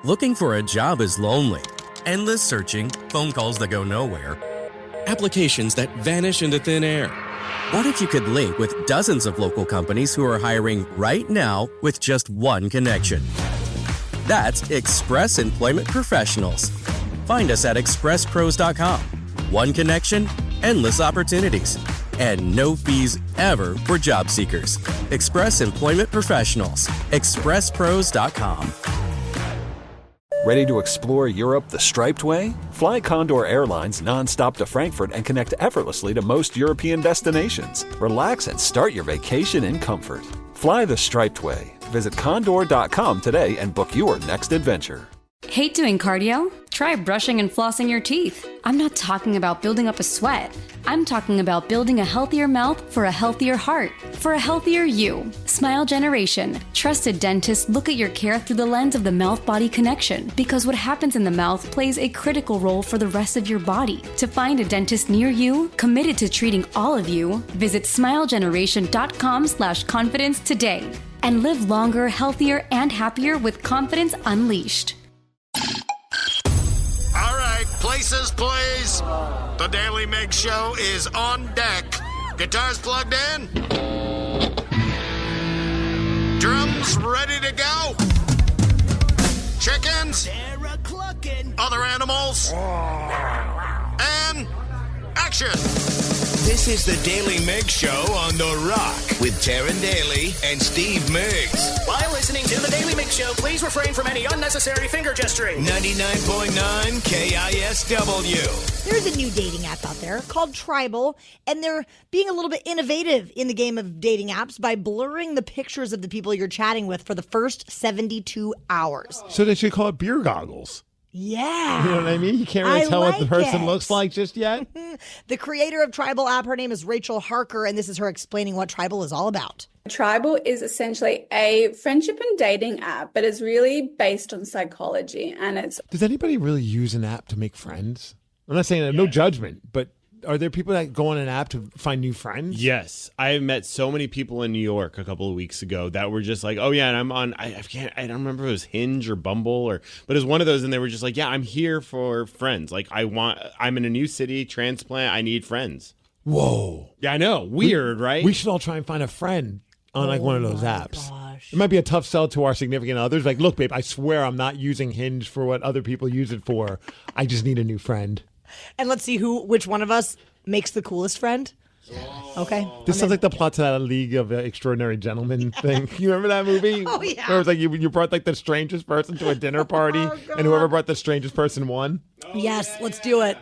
Looking for a job is lonely. Endless searching, phone calls that go nowhere, applications that vanish into thin air. What if you could link with dozens of local companies who are hiring right now with just one connection? That's Express Employment Professionals. Find us at expresspros.com. One connection, endless opportunities, and no fees ever for job seekers. Express Employment Professionals. expresspros.com. Ready to explore Europe the striped way? Fly Condor Airlines nonstop to Frankfurt and connect effortlessly to most European destinations. Relax and start your vacation in comfort. Fly the striped way. Visit condor.com today and book your next adventure. Hate doing cardio? Try brushing and flossing your teeth. I'm not talking about building up a sweat. I'm talking about building a healthier mouth for a healthier heart, for a healthier you. Smile Generation. Trusted dentists look at your care through the lens of the mouth-body connection, because what happens in the mouth plays a critical role for the rest of your body. To find a dentist near you, committed to treating all of you, visit smilegeneration.com/confidence today and live longer, healthier, and happier with confidence unleashed. Places, please. The Daily Migs Show is on deck. Guitars plugged in. Drums ready to go. Chickens. Other animals. And action. This is the Daily Migs Show on The Rock with Taryn Daly and Steve Migs. While listening to the Daily Migs Show, please refrain from any unnecessary finger gesturing. 99.9 KISW. There's a new dating app out there called Tribal, and they're being a little bit innovative in the game of dating apps by blurring the pictures of the people you're chatting with for the first 72 hours. So they should call it beer goggles. Yeah. You know what I mean? You can't really tell what the person looks like just yet. The creator of Tribal app, her name is Rachel Harker, and this is her explaining what Tribal is all about. Tribal is essentially a friendship and dating app, but it's really based on psychology. And it's. Does anybody really use an app to make friends? I'm not saying no judgment, but are there people that go on an app to find new friends? Yes. I met so many people in New York a couple of weeks ago that were just like, oh yeah, and I'm on, I don't remember if it was Hinge or Bumble but it was one of those, and they were just like, yeah, I'm here for friends. Like I'm in a new city, transplant, I need friends. Whoa. Yeah, I know. Weird, right? We should all try and find a friend on one of those apps. Gosh. It might be a tough sell to our significant others. Like, look, babe, I swear I'm not using Hinge for what other people use it for. I just need a new friend. And let's see which one of us makes the coolest friend. Okay. This sounds like the plot to that League of Extraordinary Gentlemen thing. You remember that movie? Oh, yeah. Where it was like you brought like the strangest person to a dinner party, and whoever brought the strangest person won? Yes, let's do it.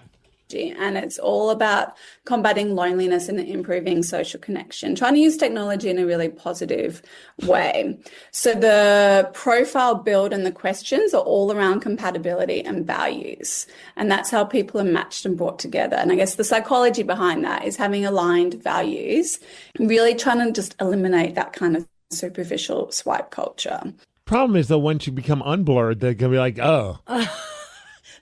And it's all about combating loneliness and improving social connection, trying to use technology in a really positive way. So the profile build and the questions are all around compatibility and values. And that's how people are matched and brought together. And I guess the psychology behind that is having aligned values, really trying to just eliminate that kind of superficial swipe culture. Problem is, though, once you become unblurred, they're going to be like, oh.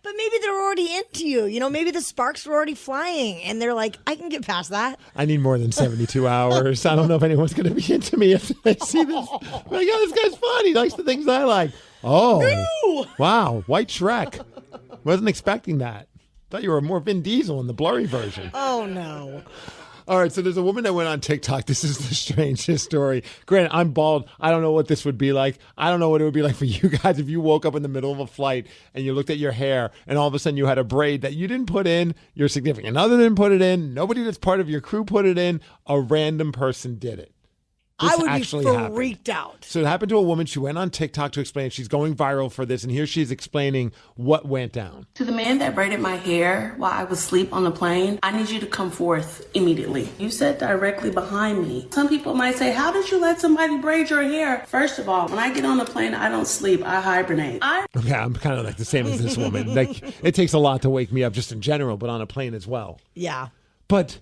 But maybe they're already into you. You know, maybe the sparks were already flying, and they're like, I can get past that. I need more than 72 hours. I don't know if anyone's going to be into me if they see this. Like, oh, this guy's fun. He likes the things I like. Oh, no! Wow, White Shrek. Wasn't expecting that. Thought you were more Vin Diesel in the blurry version. Oh, no. All right, so there's a woman that went on TikTok. This is the strangest story. Granted, I'm bald. I don't know what this would be like. I don't know what it would be like for you guys if you woke up in the middle of a flight and you looked at your hair and all of a sudden you had a braid that you didn't put in, your significant other didn't put it in, nobody that's part of your crew put it in, a random person did it. I would be freaked out. So it happened to a woman. She went on TikTok to explain it. She's going viral for this, and here she's explaining what went down. To the man that braided my hair while I was asleep on the plane, I need you to come forth immediately. You sat directly behind me. Some people might say, how did you let somebody braid your hair? First of all, when I get on the plane, I don't sleep. I hibernate. Okay, I'm kind of like the same as this woman. Like, it takes a lot to wake me up just in general, but on a plane as well. Yeah. But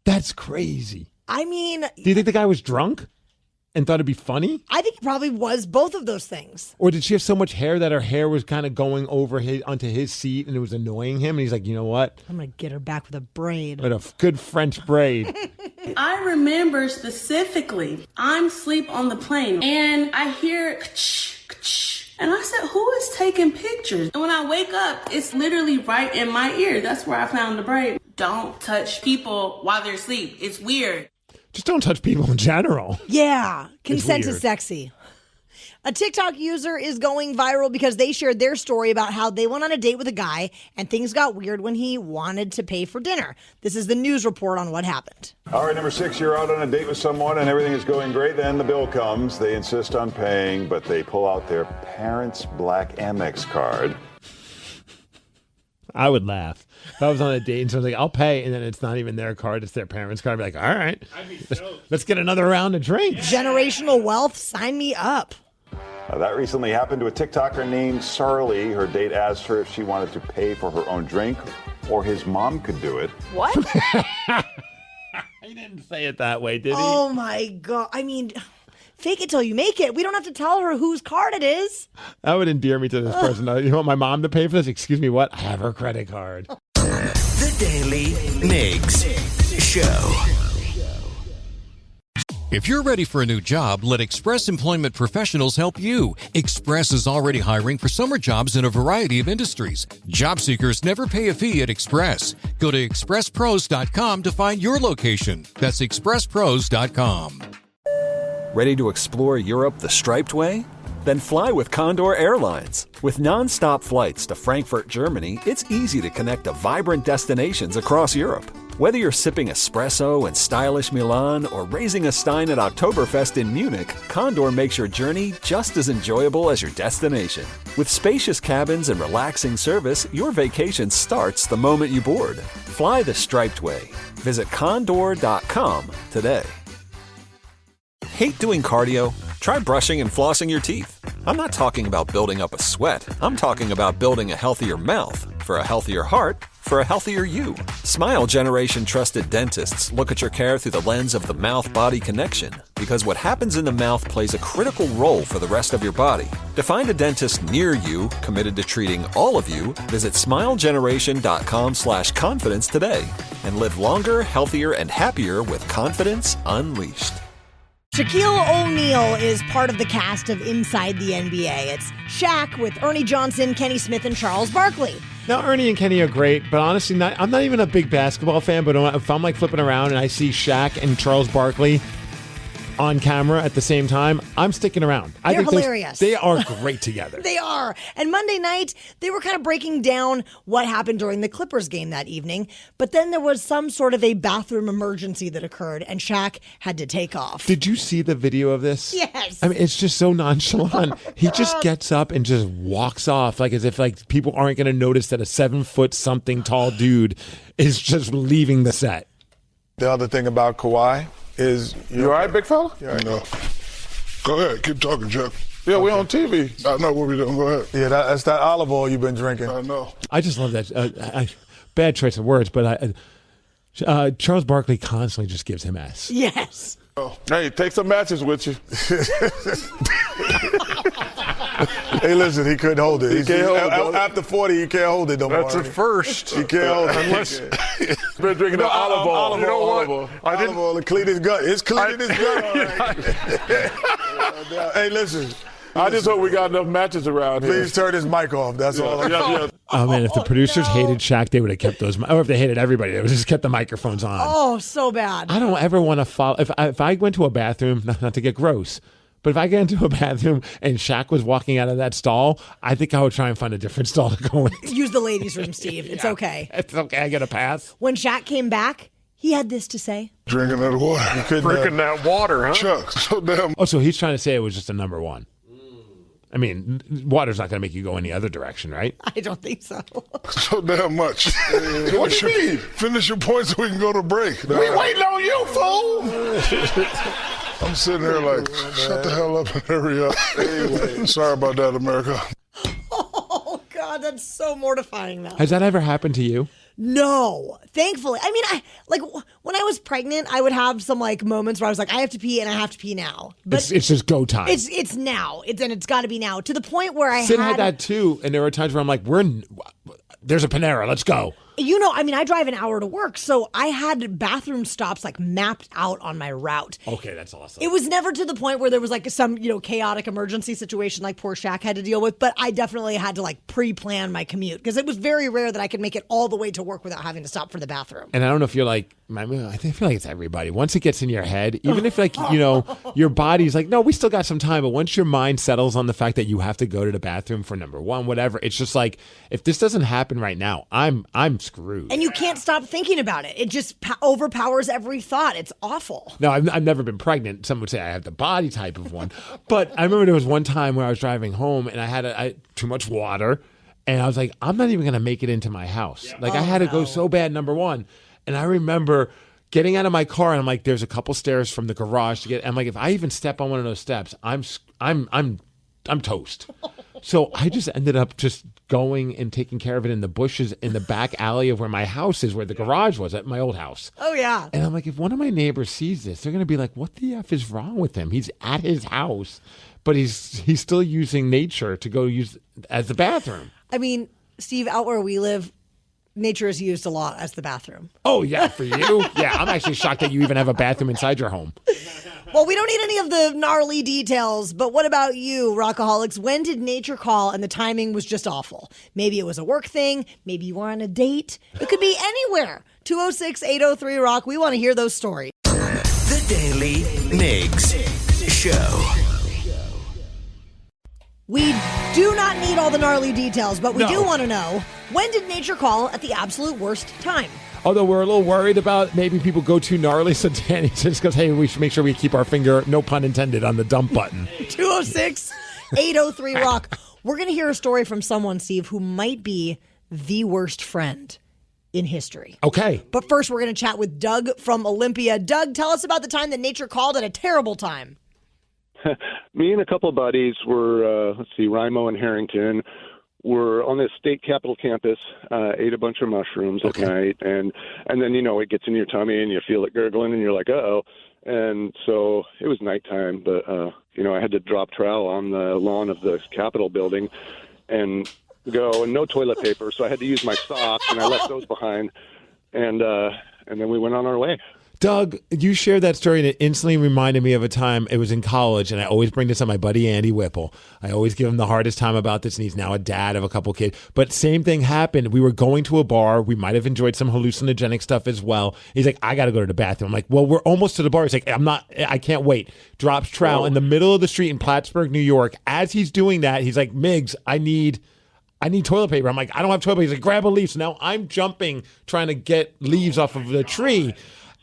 that's crazy. I mean, do you think the guy was drunk and thought it'd be funny? I think he probably was both of those things. Or did she have so much hair that her hair was kind of going over onto his seat and it was annoying him? And he's like, you know what? I'm going to get her back with a braid. With a good French braid. I remember specifically, I'm asleep on the plane and I hear And I said, who is taking pictures? And when I wake up, it's literally right in my ear. That's where I found the braid. Don't touch people while they're asleep. It's weird. Just don't touch people in general. Yeah. Consent weird. is sexy. A TikTok user is going viral because they shared their story about how they went on a date with a guy and things got weird when he wanted to pay for dinner. This is the news report on what happened. All right, number 6, you're out on a date with someone and everything is going great. Then the bill comes. They insist on paying, but they pull out their parents' black Amex card. I would laugh. If I was on a date and someone's like, I'll pay, and then it's not even their card, it's their parents' card, I'd be like, all right, let's get another round of drinks. Generational wealth, sign me up. That recently happened to a TikToker named Sarly. Her date asked her if she wanted to pay for her own drink or his mom could do it. What? He didn't say it that way, did he? Oh, my God. I mean, fake it till you make it. We don't have to tell her whose card it is. That would endear me to this person. You want my mom to pay for this? Excuse me, what? I have her credit card. The Daily Migs Show. If you're ready for a new job, let Express Employment Professionals help you. Express is already hiring for summer jobs in a variety of industries. Job seekers never pay a fee at Express. Go to expresspros.com to find your location. That's expresspros.com. Ready to explore Europe the striped way? Then fly with Condor Airlines. With non-stop flights to Frankfurt, Germany, it's easy to connect to vibrant destinations across Europe. Whether you're sipping espresso in stylish Milan or raising a stein at Oktoberfest in Munich, Condor makes your journey just as enjoyable as your destination. With spacious cabins and relaxing service, your vacation starts the moment you board. Fly the striped way. Visit condor.com today. Hate doing cardio? Try brushing and flossing your teeth. I'm not talking about building up a sweat. I'm talking about building a healthier mouth for a healthier heart for a healthier you. Smile Generation trusted dentists look at your care through the lens of the mouth-body connection because what happens in the mouth plays a critical role for the rest of your body. To find a dentist near you committed to treating all of you, visit smilegeneration.com/confidence today and live longer, healthier, and happier with confidence unleashed. Shaquille O'Neal is part of the cast of Inside the NBA. It's Shaq with Ernie Johnson, Kenny Smith, and Charles Barkley. Now, Ernie and Kenny are great, but honestly, I'm not even a big basketball fan, but if I'm like flipping around and I see Shaq and Charles Barkley on camera at the same time, I'm sticking around. I They're think hilarious. They are great together. They are. And Monday night, they were kind of breaking down what happened during the Clippers game that evening. But then there was some sort of a bathroom emergency that occurred, and Shaq had to take off. Did you see the video of this? Yes. I mean, it's just so nonchalant. He just gets up and just walks off, like as if like people aren't going to notice that a 7-foot-something tall dude is just leaving the set. The other thing about Kawhi is... You all right, big fella? Yeah, no. Go ahead. Keep talking, Chuck. Yeah, we're on TV. I know what we're doing. Go ahead. Yeah, that's that olive oil you've been drinking. I know. I just love that. Bad choice of words, but Charles Barkley constantly just gives him S. Yes. Oh. Hey, take some matches with you. Hey, listen, he couldn't hold it. He can't hold it. After 40, he can't hold it no more. That's at first. He can't hold it. Unless he's been drinking the olive oil. You know what? Olive oil to clean his gut. It's cleaning his gut. Hey, listen. I just hope we got enough matches around here. Please turn his mic off. That's all. Oh, man, if the producers hated Shaq, they would have kept those. Or if they hated everybody, they would have just kept the microphones on. Oh, so bad. I don't ever want to follow. If I went to a bathroom, not to get gross, but if I get into a bathroom and Shaq was walking out of that stall, I think I would try and find a different stall to go in. Use the ladies' room, Steve. It's okay. It's okay. I get a pass. When Shaq came back, he had this to say. Drinking that water. Drinking that water, huh? Chuck, so damn. Oh, so he's trying to say it was just a number one. I mean, water's not going to make you go any other direction, right? I don't think so. So damn much. What do you mean? Finish your point so we can go to break. We waiting on you, fool. I'm sitting here like, shut the hell up and hurry up. Anyway, sorry about that, America. Oh, God, that's so mortifying now. Has that ever happened to you? No, thankfully. I mean, when I was pregnant, I would have some like moments where I was like, I have to pee and I have to pee now. But it's just go time. It's now. It's got to be now. To the point where Sid had that too, and there were times where I'm like, there's a Panera, let's go. I drive an hour to work, so I had bathroom stops like mapped out on my route. Okay, that's awesome. It was never to the point where there was like some, chaotic emergency situation like poor Shaq had to deal with, but I definitely had to like pre-plan my commute because it was very rare that I could make it all the way to work without having to stop for the bathroom. And I don't know if you're like, I feel like it's everybody. Once it gets in your head, even if like, your body's like, no, we still got some time. But once your mind settles on the fact that you have to go to the bathroom for number one, whatever, it's just like, if this doesn't happen right now, I'm screwed. And you can't stop thinking about it. It just overpowers every thought. It's awful. No, I've never been pregnant. Some would say I have the body type of one. But I remember there was one time where I was driving home and I had too much water. And I was like, I'm not even going to make it into my house. Like I had to go so bad, number one. And I remember getting out of my car and I'm like, there's a couple stairs from the garage to get. I'm like, if I even step on one of those steps, I'm toast. So I just ended up just going and taking care of it in the bushes in the back alley of where my house is, where the garage was at my old house. Oh, yeah. And I'm like, if one of my neighbors sees this, they're going to be like, what the F is wrong with him? He's at his house, but he's still using nature to go use as the bathroom. I mean, Steve, out where we live, nature is used a lot as the bathroom. Oh, yeah, for you? Yeah, I'm actually shocked that you even have a bathroom inside your home. Well, we don't need any of the gnarly details, but what about you, Rockaholics? When did nature call and the timing was just awful? Maybe it was a work thing. Maybe you were on a date. It could be anywhere. 206-803-ROCK. We want to hear those stories. The Daly Migs Show. We do not need all the gnarly details, but we do want to know, when did nature call at the absolute worst time? Although we're a little worried about maybe people go too gnarly, so Danny just goes, hey, we should make sure we keep our finger, no pun intended, on the dump button. 206-803-ROCK. We're going to hear a story from someone, Steve, who might be the worst friend in history. Okay. But first, we're going to chat with Doug from Olympia. Doug, tell us about the time that nature called at a terrible time. Me and a couple of buddies were, Rimo and Harrington, were on the state capitol campus, ate a bunch of mushrooms at night, and then, it gets in your tummy and you feel it gurgling and you're like, uh-oh. And so it was nighttime, but, I had to drop trowel on the lawn of the Capitol building and go, and no toilet paper, so I had to use my socks, and I left those behind, and then we went on our way. Doug, you shared that story and it instantly reminded me of a time, it was in college, and I always bring this up, my buddy Andy Whipple. I always give him the hardest time about this, and he's now a dad of a couple kids. But same thing happened. We were going to a bar. We might have enjoyed some hallucinogenic stuff as well. He's like, I got to go to the bathroom. I'm like, well, we're almost to the bar. He's like, I can't wait. Drops trowel in the middle of the street in Plattsburgh, New York. As he's doing that, he's like, Migs, I need toilet paper. I'm like, I don't have toilet paper. He's like, grab a leaf. So now I'm jumping, trying to get leaves off of the tree.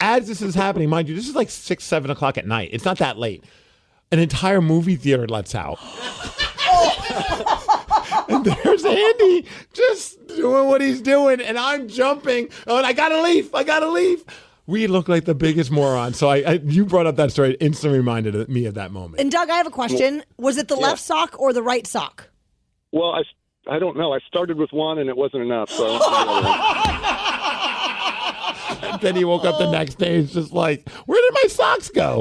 As this is happening, mind you, this is like 6, 7 o'clock at night. It's not that late. An entire movie theater lets out. And there's Andy just doing what he's doing, and I'm jumping. Oh, and I got to leave. We look like the biggest morons. So you brought up that story. It instantly reminded me of that moment. And Doug, I have a question. Was it the left sock or the right sock? Well, I don't know. I started with one, and it wasn't enough. So And then he woke up the next day. It's just like, where did my socks go?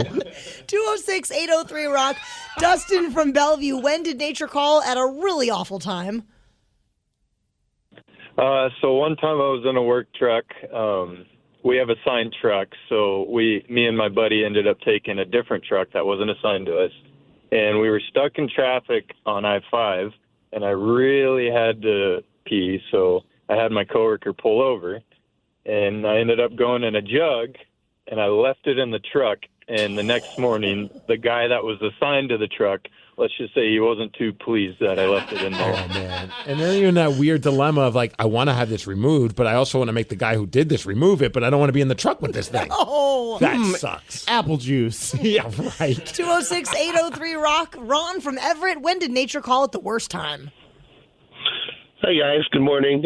206-803-ROCK. Dustin from Bellevue. When did nature call at a really awful time? So one time I was in a work truck. We have assigned trucks, so me and my buddy ended up taking a different truck that wasn't assigned to us, and we were stuck in traffic on I-5, and I really had to pee, so I had my coworker pull over. And I ended up going in a jug, and I left it in the truck. And the next morning, the guy that was assigned to the truck, let's just say he wasn't too pleased that I left it in there. Oh, man. And then you're in that weird dilemma of like, I want to have this removed, but I also want to make the guy who did this remove it, but I don't want to be in the truck with this thing. Oh, that sucks. Apple juice. Yeah, right. 206-803-ROCK. Ron from Everett. When did nature call at the worst time? Hey, guys. Good morning.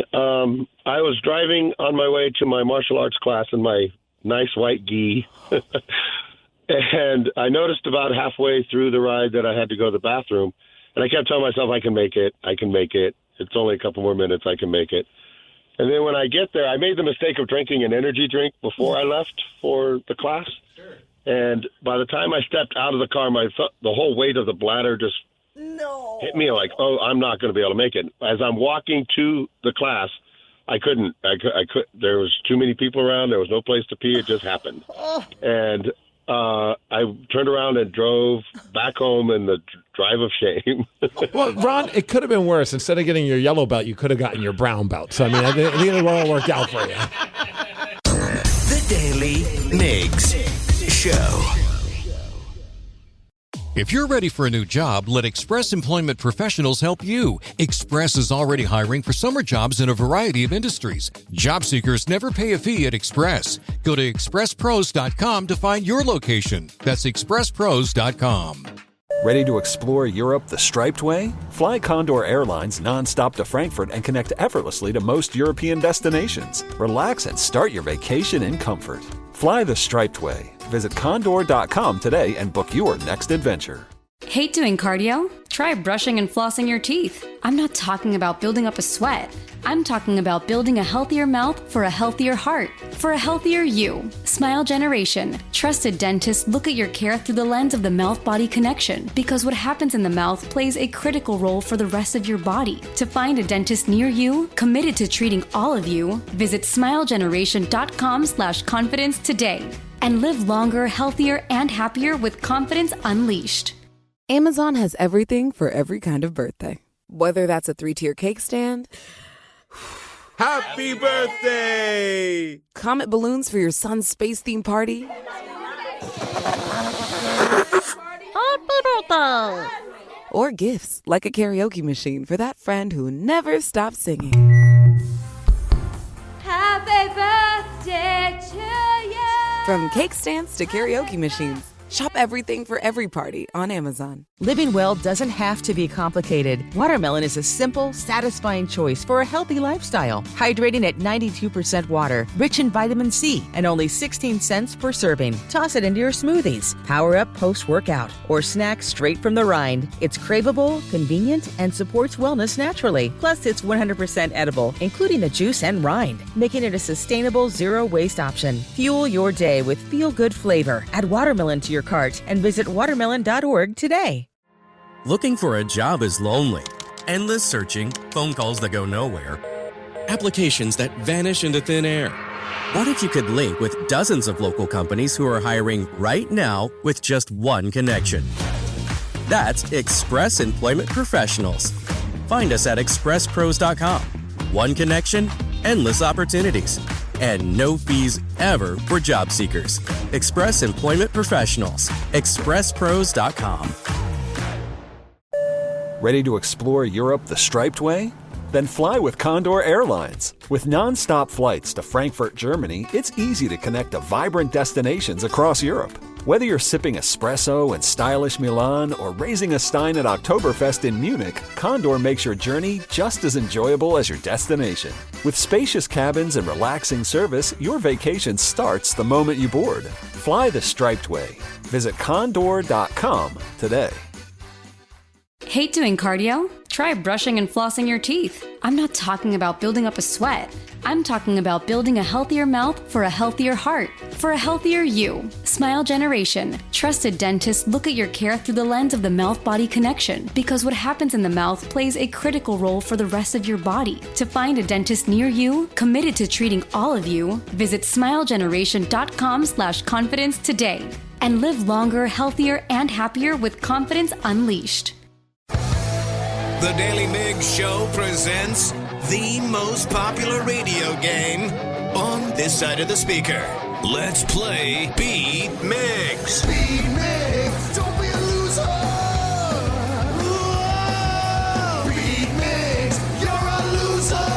I was driving on my way to my martial arts class in my nice white gi, and I noticed about halfway through the ride that I had to go to the bathroom, and I kept telling myself, I can make it. It's only a couple more minutes. I can make it. And then when I get there, I made the mistake of drinking an energy drink before I left for the class. Sure. And by the time I stepped out of the car, the whole weight of the bladder just hit me like, oh, I'm not going to be able to make it. As I'm walking to the class, I couldn't. There was too many people around. There was no place to pee. It just happened. And I turned around and drove back home in the drive of shame. Well, Ron, it could have been worse. Instead of getting your yellow belt, you could have gotten your brown belt. So, I mean, I think it all worked out for you. The Daly Migs Show. If you're ready for a new job, let Express Employment Professionals help you. Express is already hiring for summer jobs in a variety of industries. Job seekers never pay a fee at Express. Go to expresspros.com to find your location. That's expresspros.com. Ready to explore Europe the striped way? Fly Condor Airlines nonstop to Frankfurt and connect effortlessly to most European destinations. Relax and start your vacation in comfort. Fly the striped way. Visit condor.com today and book your next adventure. Hate doing cardio? Try brushing and flossing your teeth. I'm not talking about building up a sweat. I'm talking about building a healthier mouth for a healthier heart, for a healthier you. Smile Generation. Trusted dentists look at your care through the lens of the mouth-body connection because what happens in the mouth plays a critical role for the rest of your body. To find a dentist near you, committed to treating all of you, visit smilegeneration.com/confidence today and live longer, healthier, and happier with confidence unleashed. Amazon has everything for every kind of birthday. Whether that's a 3-tier cake stand, Happy birthday! comet balloons for your son's space theme party, Happy birthday! or gifts like a karaoke machine for that friend who never stops singing. Happy birthday to you! From cake stands to karaoke machines, shop everything for every party on Amazon. Living well doesn't have to be complicated. Watermelon is a simple, satisfying choice for a healthy lifestyle. Hydrating at 92% water, rich in vitamin C, and only 16 cents per serving. Toss it into your smoothies. Power up post-workout or snack straight from the rind. It's craveable, convenient, and supports wellness naturally. Plus, it's 100% edible, including the juice and rind, making it a sustainable, zero-waste option. Fuel your day with feel-good flavor. Add watermelon to your cart and visit watermelon.org today. Looking for a job is lonely. Endless searching, phone calls that go nowhere, applications that vanish into thin air. What if you could link with dozens of local companies who are hiring right now with just one connection? That's Express Employment Professionals. Find us at expresspros.com. One connection, endless opportunities, and no fees ever for job seekers. Express Employment Professionals. expresspros.com. Ready to explore Europe the striped way? Then fly with Condor Airlines. With non-stop flights to Frankfurt, Germany, it's easy to connect to vibrant destinations across Europe. Whether you're sipping espresso in stylish Milan or raising a stein at Oktoberfest in Munich, Condor makes your journey just as enjoyable as your destination. With spacious cabins and relaxing service, your vacation starts the moment you board. Fly the striped way. Visit condor.com today. Hate doing cardio? Try brushing and flossing your teeth. I'm not talking about building up a sweat. I'm talking about building a healthier mouth for a healthier heart, for a healthier you. Smile Generation. Trusted dentists look at your care through the lens of the mouth-body connection because what happens in the mouth plays a critical role for the rest of your body. To find a dentist near you, committed to treating all of you, visit smilegeneration.com/confidence today and live longer, healthier, and happier with confidence unleashed. The Daly Migs Show presents the most popular radio game on this side of the speaker. Let's play Beat Migs. Beat Migs, don't be a loser. Whoa. Beat Migs, you're a loser.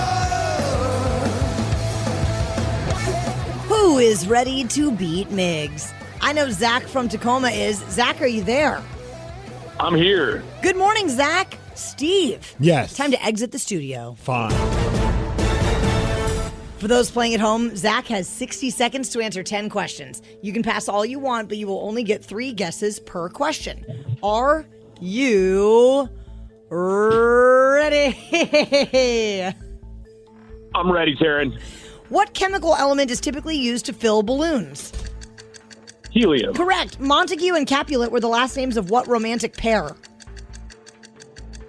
Who is ready to beat Migs? I know Zach from Tacoma is. Zach, are you there? I'm here. Good morning, Zach. Steve. Yes. Time to exit the studio. Fine. For those playing at home, Zach has 60 seconds to answer 10 questions. You can pass all you want, but you will only get 3 guesses per question. Are you ready? I'm ready, Taryn. What chemical element is typically used to fill balloons? Helium. Correct. Montague and Capulet were the last names of what romantic pair?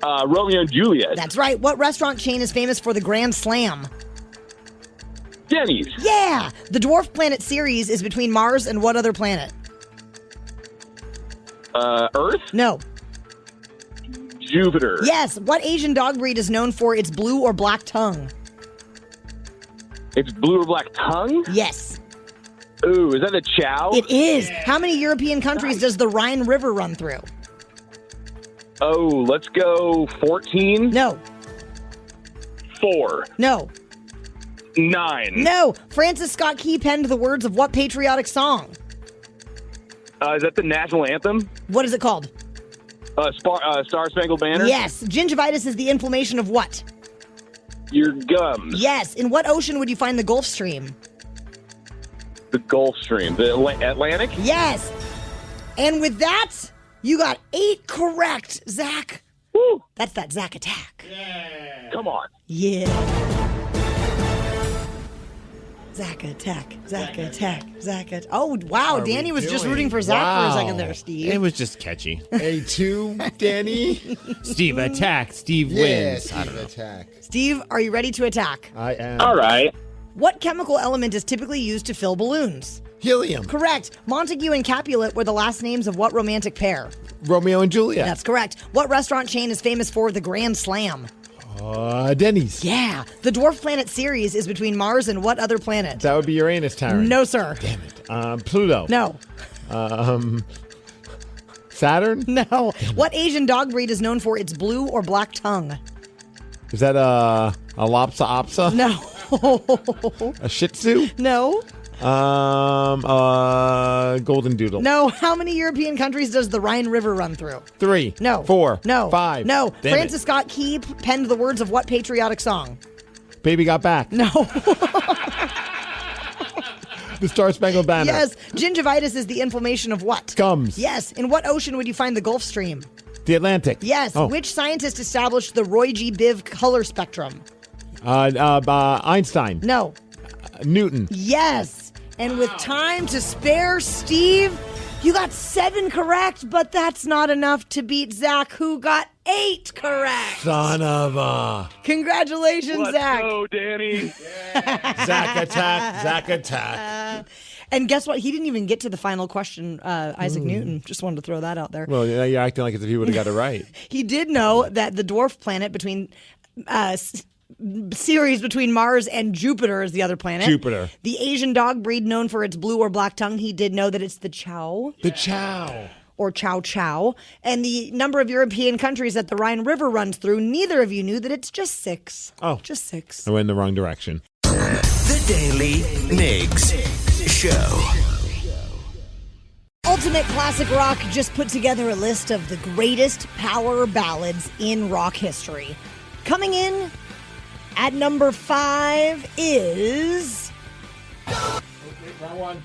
Romeo and Juliet. That's right. What restaurant chain is famous for the Grand Slam? Denny's. Yeah. The dwarf planet Ceres is between Mars and what other planet? Earth? No. Jupiter. Yes. What Asian dog breed is known for its blue or black tongue? It's blue or black tongue? Yes. Ooh, is that a chow? It is. How many European countries does the Rhine River run through? Oh, let's go 14. No. 4. No. 9. No. Francis Scott Key penned the words of what patriotic song? Is that the national anthem? What is it called? Star Spangled Banner? Yes. Gingivitis is the inflammation of what? Your gums. Yes. In what ocean would you find the Gulf Stream? The Gulf Stream. The Atlantic? Yes. And with that, you got 8 correct, Zach. Woo. That's that Zach attack. Come on. Yeah. Zach attack. Zach attack. Zach attack. Oh, wow. Danny was just rooting for Zach for a second there, Steve. It was just catchy. A2, Danny. Steve attack. Steve wins. I don't know. Attack. Steve, are you ready to attack? I am. All right. What chemical element is typically used to fill balloons? Helium. Correct. Montague and Capulet were the last names of what romantic pair? Romeo and Juliet. That's correct. What restaurant chain is famous for the Grand Slam? Denny's. Yeah. The dwarf planet Ceres is between Mars and what other planet? That would be Uranus, Taryn. No, sir. Damn it. Pluto. No. Saturn? No. What Asian dog breed is known for its blue or black tongue? Is that a Lhasa Apso? No. A Shih Tzu? No. Golden Doodle. No. How many European countries does the Rhine River run through? 3. No. 4. No. 5. No. Damn Francis Scott Key penned the words of what patriotic song? Baby Got Back. No. The Star Spangled Banner. Yes. Gingivitis is the inflammation of what? Gums. Yes. In what ocean would you find the Gulf Stream? The Atlantic. Yes. Oh. Which scientist established the Roy G. Biv color spectrum? Einstein. No. Newton. Yes. And with time to spare, Steve, you got 7 correct, but that's not enough to beat Zach, who got 8 correct. Son of a. Congratulations, Zach. Let's go, Danny. Zach attack. Zach attack. And guess what? He didn't even get to the final question, Isaac Newton. Just wanted to throw that out there. Well, you're acting like as if he would have got it right. He did know that the dwarf planet between Ceres between Mars and Jupiter is the other planet. Jupiter. The Asian dog breed known for its blue or black tongue, he did know that it's the chow. The chow. Or chow chow. And the number of European countries that the Rhine River runs through, neither of you knew that it's just 6. Oh. Just 6. I went in the wrong direction. The Daily Migs Show. Ultimate Classic Rock just put together a list of the greatest power ballads in rock history. Coming in at number 5 is... Oh, wait, wrong one.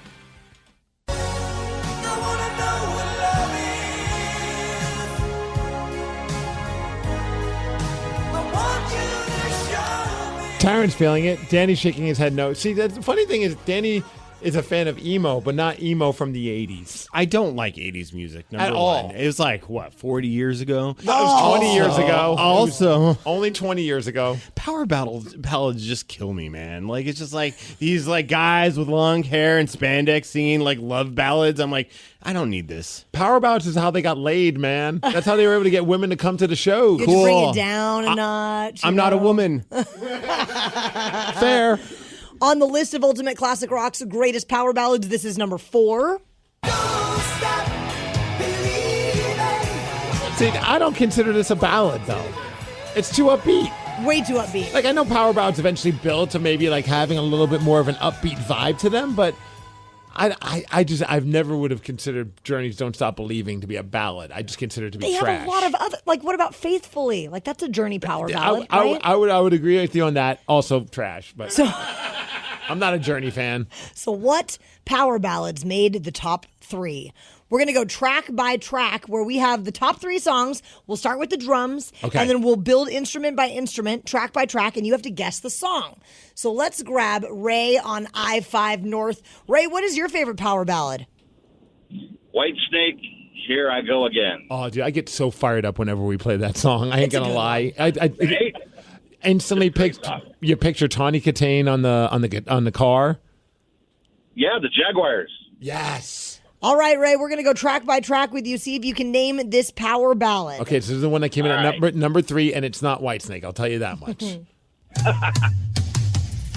Taryn's feeling it. Danny's shaking his head no. See, the funny thing is Danny is a fan of emo, but not emo from the 80s. I don't like 80s music, number At one. all. It was like, what, 40 years ago? That was 20 years ago. Also, only 20 years ago. Power ballads just kill me, man. Like, it's just like these like guys with long hair and spandex singing like love ballads. I'm like, I don't need this. Power ballads is how they got laid, man. That's how they were able to get women to come to the show. You had to bring it down a notch. I'm not a woman. Fair. On the list of Ultimate Classic Rock's greatest power ballads, this is number 4. See, I don't consider this a ballad, though. It's too upbeat. Way too upbeat. Like, I know power ballads eventually build to maybe like having a little bit more of an upbeat vibe to them, but I've never would have considered Journey's "Don't Stop Believing" to be a ballad. I just consider it to be They trash. have a lot of other, like, what about Faithfully? Like, that's a Journey power ballad, right? I would agree with you on that. Also trash, but so, I'm not a Journey fan. So what power ballads made the top 3? We're going to go track by track where we have the top 3 songs. We'll start with the drums, okay, and then we'll build instrument by instrument, track by track, and you have to guess the song. So let's grab Ray on I-5 North. Ray, what is your favorite power ballad? White Snake, Here I Go Again. Oh, dude, I get so fired up whenever we play that song. I ain't going to lie. instantly you picture Tawny Katane on the car. Yeah, the Jaguars. Yes. All right, Ray, we're going to go track by track with you, see if you can name this power ballad. Okay, so this is the one that came in at number 3, and it's not Whitesnake. I'll tell you that much.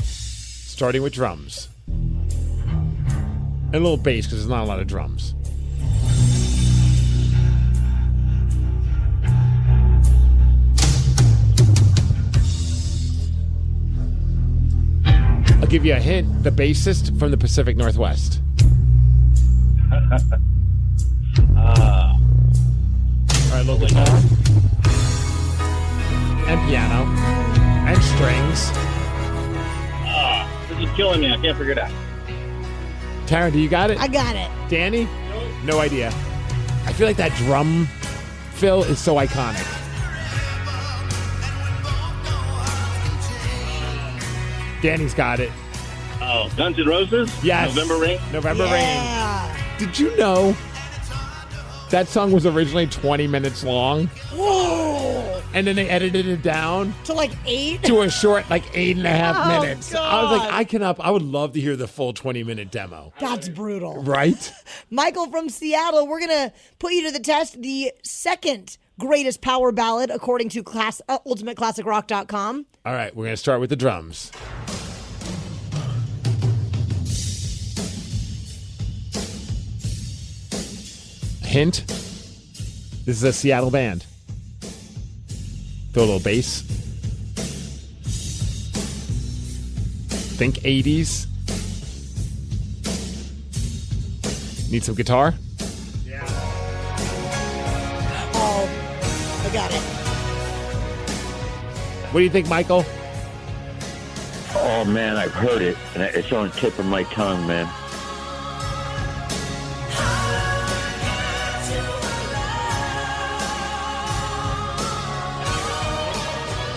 Starting with drums. And a little bass, because there's not a lot of drums. I'll give you a hint. The bassist from the Pacific Northwest. All right, little guitar. And piano. And strings. This is killing me. I can't figure it out. Taryn, do you got it? I got it. Danny? No idea. I feel like that drum fill is so iconic. Danny's got it. Oh, Guns N' Roses? Yes. November Rain? November Rain. Did you know that song was originally 20 minutes long? Whoa. And then they edited it down To like 8? to a short, like 8.5 minutes. God. I was like, I would love to hear the full 20-minute demo. That's brutal. Right? Michael from Seattle, we're going to put you to the test. The second greatest power ballad, according to UltimateClassicRock.com. All right, we're going to start with the drums. Hint, this is a Seattle band. Throw a little bass. Think 80s. Need some guitar? Oh, I got it. What do you think, Michael? Oh, man, I've heard it, and it's on the tip of my tongue, man.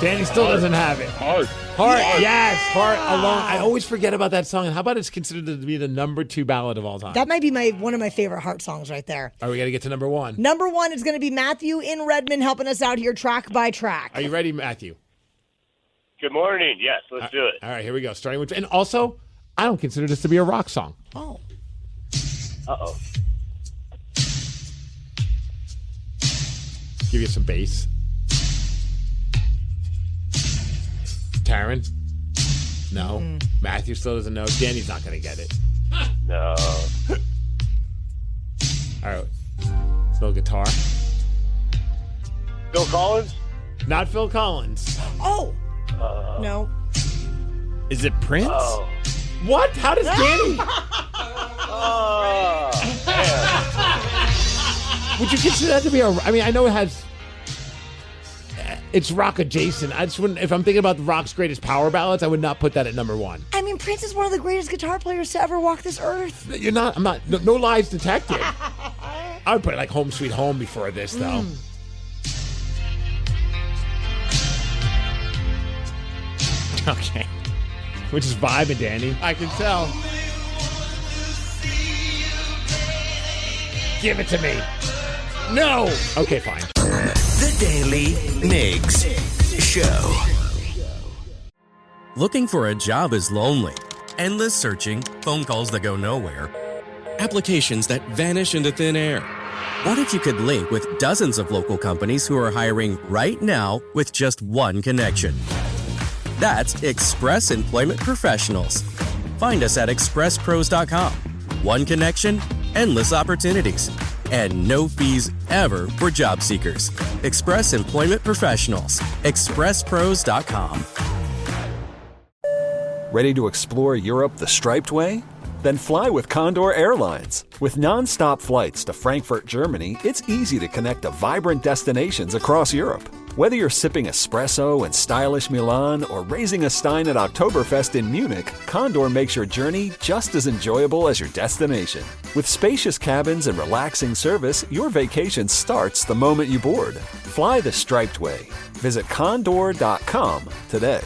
Danny still doesn't have it. Heart. Yes, Heart alone. I always forget about that song. And how about it's considered to be the number 2 ballad of all time? That might be one of my favorite Heart songs right there. All right, we got to get to number 1. Number 1 is going to be Matthew in Redmond helping us out here track by track. Are you ready, Matthew? Good morning. Yes, let's do it. All right, here we go. Starting with, and also, I don't consider this to be a rock song. Oh. Uh-oh. Give you some bass. Taryn? No. Matthew still doesn't know. Danny's not going to get it. No. All right. Little guitar. Phil Collins? Not Phil Collins. Oh. No. Is it Prince? Oh. What? How does Danny? Would you consider that to be a... I mean, I know it has... It's rock adjacent. I just wouldn't... If I'm thinking about rock's greatest power ballads, I would not put that at number 1. I mean, Prince is one of the greatest guitar players to ever walk this earth. You're not... I'm not... No lies detected. I would put like Home Sweet Home before this, though. Okay. We're just vibing, Danny. I can tell. Give it to me. No. Okay, fine. The Daily Migs Show. Looking for a job is lonely. Endless searching, phone calls that go nowhere, applications that vanish into thin air. What if you could link with dozens of local companies who are hiring right now with just one connection? That's Express Employment Professionals. Find us at expresspros.com. One connection, endless opportunities, and no fees ever for job seekers. Express Employment Professionals. expresspros.com. Ready to explore Europe the striped way? Then fly with Condor Airlines. With non-stop flights to Frankfurt, Germany, it's easy to connect to vibrant destinations across Europe. Whether you're sipping espresso in stylish Milan or raising a stein at Oktoberfest in Munich, Condor makes your journey just as enjoyable as your destination. With spacious cabins and relaxing service, your vacation starts the moment you board. Fly the striped way. Visit condor.com today.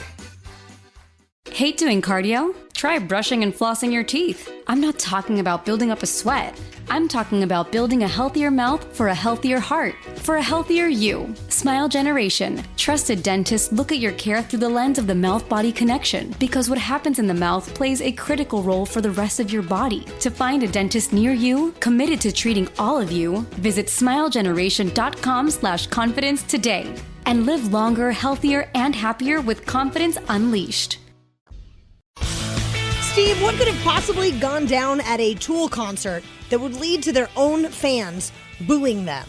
Hate doing cardio? Try brushing and flossing your teeth. I'm not talking about building up a sweat. I'm talking about building a healthier mouth for a healthier heart, for a healthier you. Smile Generation. Trusted dentists look at your care through the lens of the mouth-body connection, because what happens in the mouth plays a critical role for the rest of your body. To find a dentist near you, committed to treating all of you, visit smilegeneration.com/confidence today. And live longer, healthier, and happier with confidence unleashed. Steve, what could have possibly gone down at a Tool concert that would lead to their own fans booing them?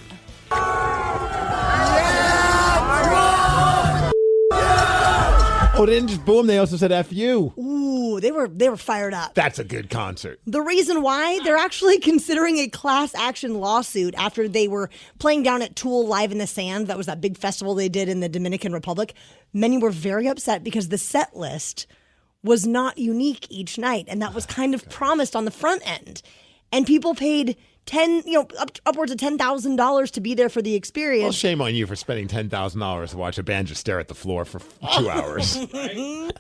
Oh, they didn't just boo him, they also said F you. Ooh, they were fired up. That's a good concert. The reason why, they're actually considering a class action lawsuit after they were playing down at Tool Live in the Sand. That was that big festival they did in the Dominican Republic. Many were very upset because the set list was not unique each night, and that was kind of promised on the front end. And people paid upwards of $10,000 to be there for the experience. Well, shame on you for spending $10,000 to watch a band just stare at the floor for 2 hours.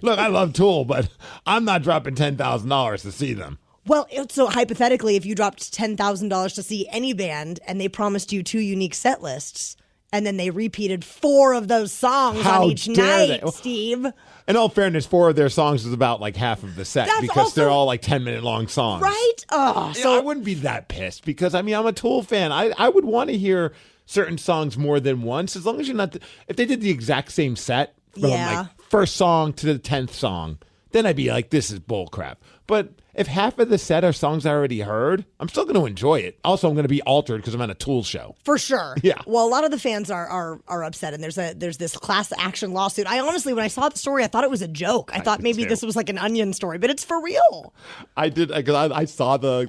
Look, I love Tool, but I'm not dropping $10,000 to see them. Well, so hypothetically, if you dropped $10,000 to see any band and they promised you 2 unique set lists, and then they repeated 4 of those songs on each night, Steve. In all fairness, 4 of their songs is about like half of the set because they're all like 10-minute long songs. Right? Oh, so I wouldn't be that pissed because, I mean, I'm a Tool fan. I would want to hear certain songs more than once as long as you're not... if they did the exact same set from like first song to the 10th song, then I'd be like, this is bullcrap. But if half of the set are songs I already heard, I'm still going to enjoy it. Also, I'm going to be altered because I'm at a Tool show. For sure. Yeah. Well, a lot of the fans are upset, and there's this class action lawsuit. I honestly, when I saw the story, I thought it was a joke. I thought maybe this was like an Onion story, but it's for real. I did, because I saw the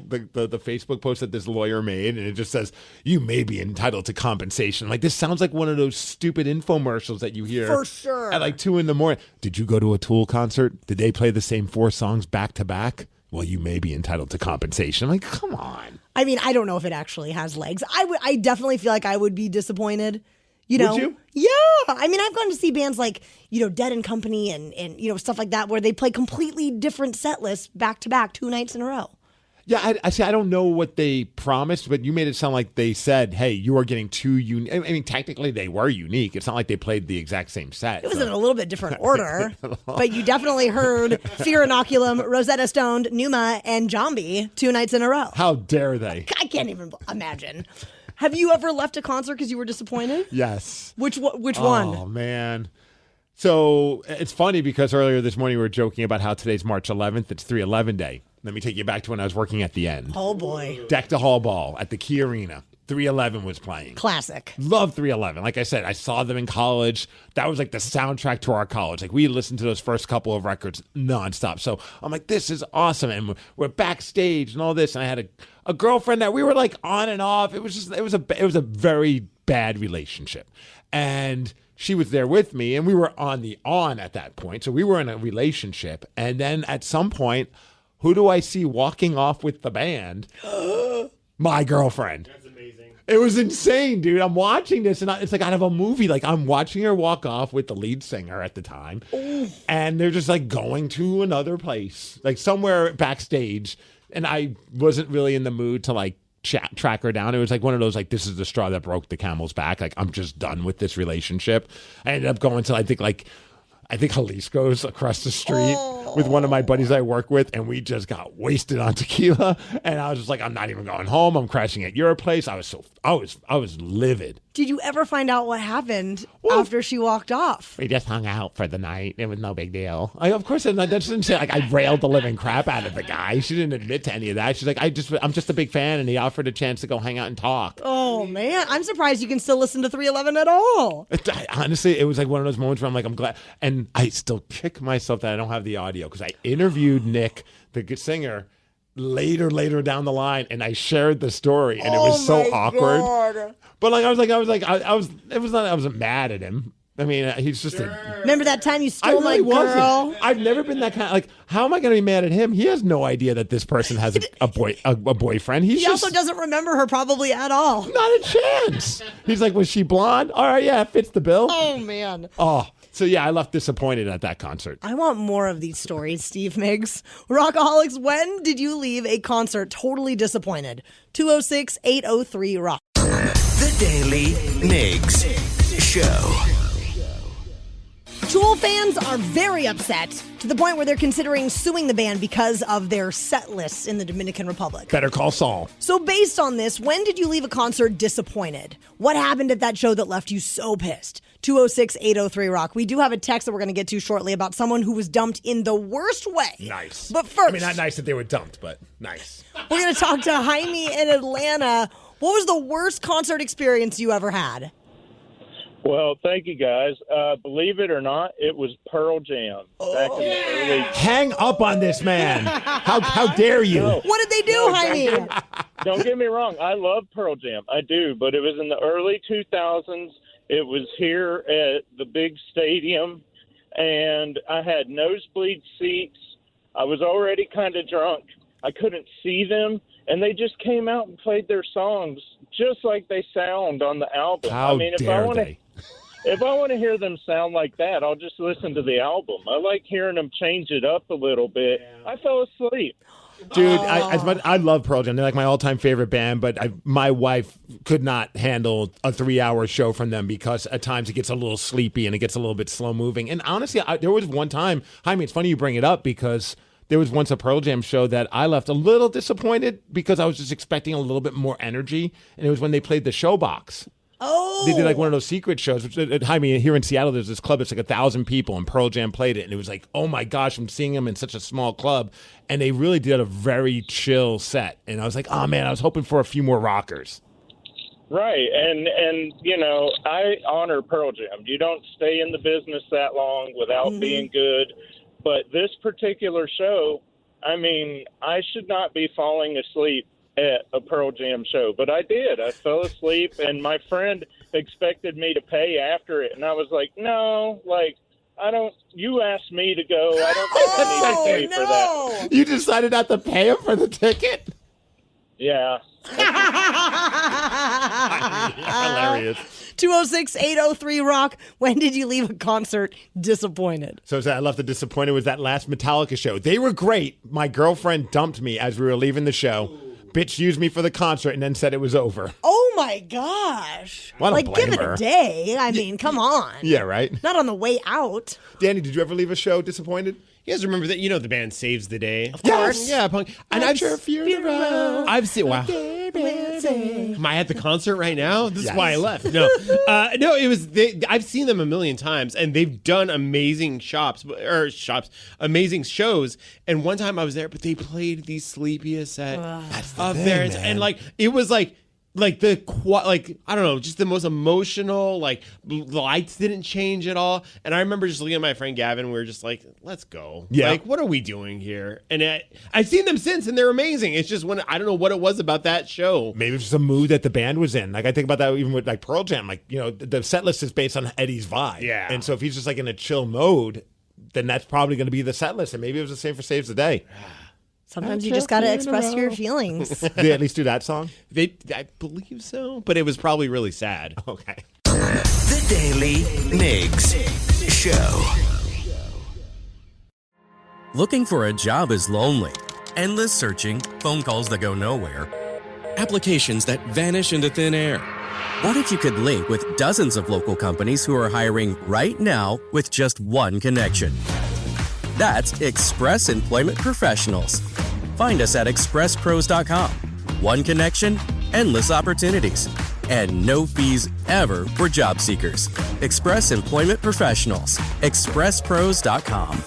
Facebook post that this lawyer made, and it just says, you may be entitled to compensation. Like, this sounds like one of those stupid infomercials that you hear. For sure. At like 2 a.m. Did you go to a Tool concert? Did they play the same 4 songs back to back? Well, you may be entitled to compensation. Like, come on. I mean, I don't know if it actually has legs. I definitely feel like I would be disappointed. You know? Would you? Yeah. I mean, I've gone to see bands like, Dead and Company and stuff like that where they play completely different set lists back to back 2 nights in a row. Yeah, I see. I don't know what they promised, but you made it sound like they said, hey, you are getting 2 unique. I mean, technically they were unique. It's not like they played the exact same set. It was in a little bit different order, but you definitely heard Fear Inoculum, Rosetta Stone, Numa, and Jambi 2 nights in a row. How dare they? I can't even imagine. Have you ever left a concert because you were disappointed? Yes. Which one? Oh, man. So it's funny because earlier this morning we were joking about how today's March 11th. It's 3/11 day. Let me take you back to when I was working at the End. Oh, boy. Deck the Hall Ball at the Key Arena. 3/11 was playing. Classic. Love 3/11. Like I said, I saw them in college. That was like the soundtrack to our college. Like we listened to those first couple of records nonstop. So I'm like, this is awesome. And we're backstage and all this. And I had a girlfriend that we were like on and off. It was a very bad relationship. And she was there with me and we were on at that point. So we were in a relationship. And then at some point, who do I see walking off with the band? My girlfriend. That's amazing. It was insane, dude. I'm watching this, and it's like out of a movie. Like, I'm watching her walk off with the lead singer at the time, and they're just, like, going to another place, like, somewhere backstage, and I wasn't really in the mood to, like, track her down. It was like one of those, like, this is the straw that broke the camel's back. Like, I'm just done with this relationship. I ended up going to, I think Jalisco's across the street with one of my buddies I work with, and we just got wasted on tequila. And I was just like, I'm not even going home. I'm crashing at your place. I was livid. Did you ever find out what happened after she walked off? We just hung out for the night. It was no big deal. Of course, that doesn't say like I railed the living crap out of the guy. She didn't admit to any of that. She's like, I'm just a big fan, and he offered a chance to go hang out and talk. Oh man, I'm surprised you can still listen to 311 at all. Honestly, it was like one of those moments where I'm like, I'm glad, and I still kick myself that I don't have the audio because I interviewed Nick, the singer, later down the line, and I shared the story, and it was so awkward. God. But like I wasn't mad at him. I mean, he's just Remember that time you stole my girl? I've never been that kind. Like, how am I going to be mad at him? He has no idea that this person has a boyfriend. He also doesn't remember her probably at all. Not a chance. He's like, was she blonde? All right, yeah, it fits the bill. Oh man. Oh, So, yeah, I left disappointed at that concert. I want more of these stories, Steve Migs. Rockaholics, when did you leave a concert totally disappointed? 206-803-ROCK. The Daly Migs Show. Tool fans are very upset to the point where they're considering suing the band because of their set lists in the Dominican Republic. Better call Saul. So based on this, when did you leave a concert disappointed? What happened at that show that left you so pissed? 206-803-ROCK. We do have a text that we're going to get to shortly about someone who was dumped in the worst way. Nice. But first, I mean, not nice that they were dumped, but nice. We're going to talk to Jaime in Atlanta. What was the worst concert experience you ever had? Well, thank you, guys. Believe it or not, it was Pearl Jam. Back in the early... Hang up on this man. How dare you? No. What did they do, Jaime? Don't get me wrong. I love Pearl Jam. I do. But it was in the early 2000s. It was here at the big stadium, and I had nosebleed seats. I was already kind of drunk. I couldn't see them, and they just came out and played their songs just like they sound on the album. How dare they? If I want to hear them sound like that, I'll just listen to the album. I like hearing them change it up a little bit. I fell asleep. Dude, I love Pearl Jam. They're like my all-time favorite band, but my wife could not handle a 3-hour show from them because at times it gets a little sleepy and it gets a little bit slow-moving. And honestly, there was one time, Jaime, it's funny you bring it up because there was once a Pearl Jam show that I left a little disappointed because I was just expecting a little bit more energy, and it was when they played the Showbox. Oh. They did like one of those secret shows. Which, Jaime, here in Seattle, there's this club. It's like 1,000 people, and Pearl Jam played it. And it was like, oh my gosh, I'm seeing them in such a small club. And they really did a very chill set. And I was like, oh man, I was hoping for a few more rockers. Right, and you know, I honor Pearl Jam. You don't stay in the business that long without being good. But this particular show, I mean, I should not be falling asleep at a Pearl Jam show, but I did. I fell asleep, and my friend expected me to pay after it, and I was like, no, like, I don't, you asked me to go. I don't think I need to pay for that. You decided not to pay him for the ticket? Yeah. Hilarious. 206-803-ROCK. When did you leave a concert disappointed? So I left the disappointed was that last Metallica show. They were great. My girlfriend dumped me as we were leaving the show. Bitch used me for the concert and then said it was over. Oh my gosh. Well, I don't like, blame give it her. a day. I mean, come on. Yeah, right? Not on the way out. Danny, did you ever leave a show disappointed? You guys remember that? You know the band Saves the Day? Of course. Yeah, punk. And I've seen. I've seen. Wow. Am I at the concert right now? This Yes. is why I left. No, no. It was. I've seen them a million times, and they've done amazing amazing shows. And one time I was there, but they played the sleepiest set of theirs, and like it was like I don't know, just the most emotional. Like the lights didn't change at all, and I remember just looking at my friend Gavin. We were just like, "Let's go." Yeah. Like, what are we doing here? And I've seen them since, and they're amazing. It's just I don't know what it was about that show. Maybe it's just a mood that the band was in. Like I think about that even with like Pearl Jam. Like, you know, the set list is based on Eddie's vibe. Yeah. And so if he's just like in a chill mode, then that's probably going to be the set list. And maybe it was the same for Saves the Day. Sometimes you just got to express your feelings. Did they at least do that song? I believe so, but it was probably really sad. Okay. The Daly Migs Show. Looking for a job is lonely. Endless searching, phone calls that go nowhere, applications that vanish into thin air. What if you could link with dozens of local companies who are hiring right now with just one connection? That's Express Employment Professionals. Find us at expresspros.com. One connection, endless opportunities, and no fees ever for job seekers. Express Employment Professionals. expresspros.com.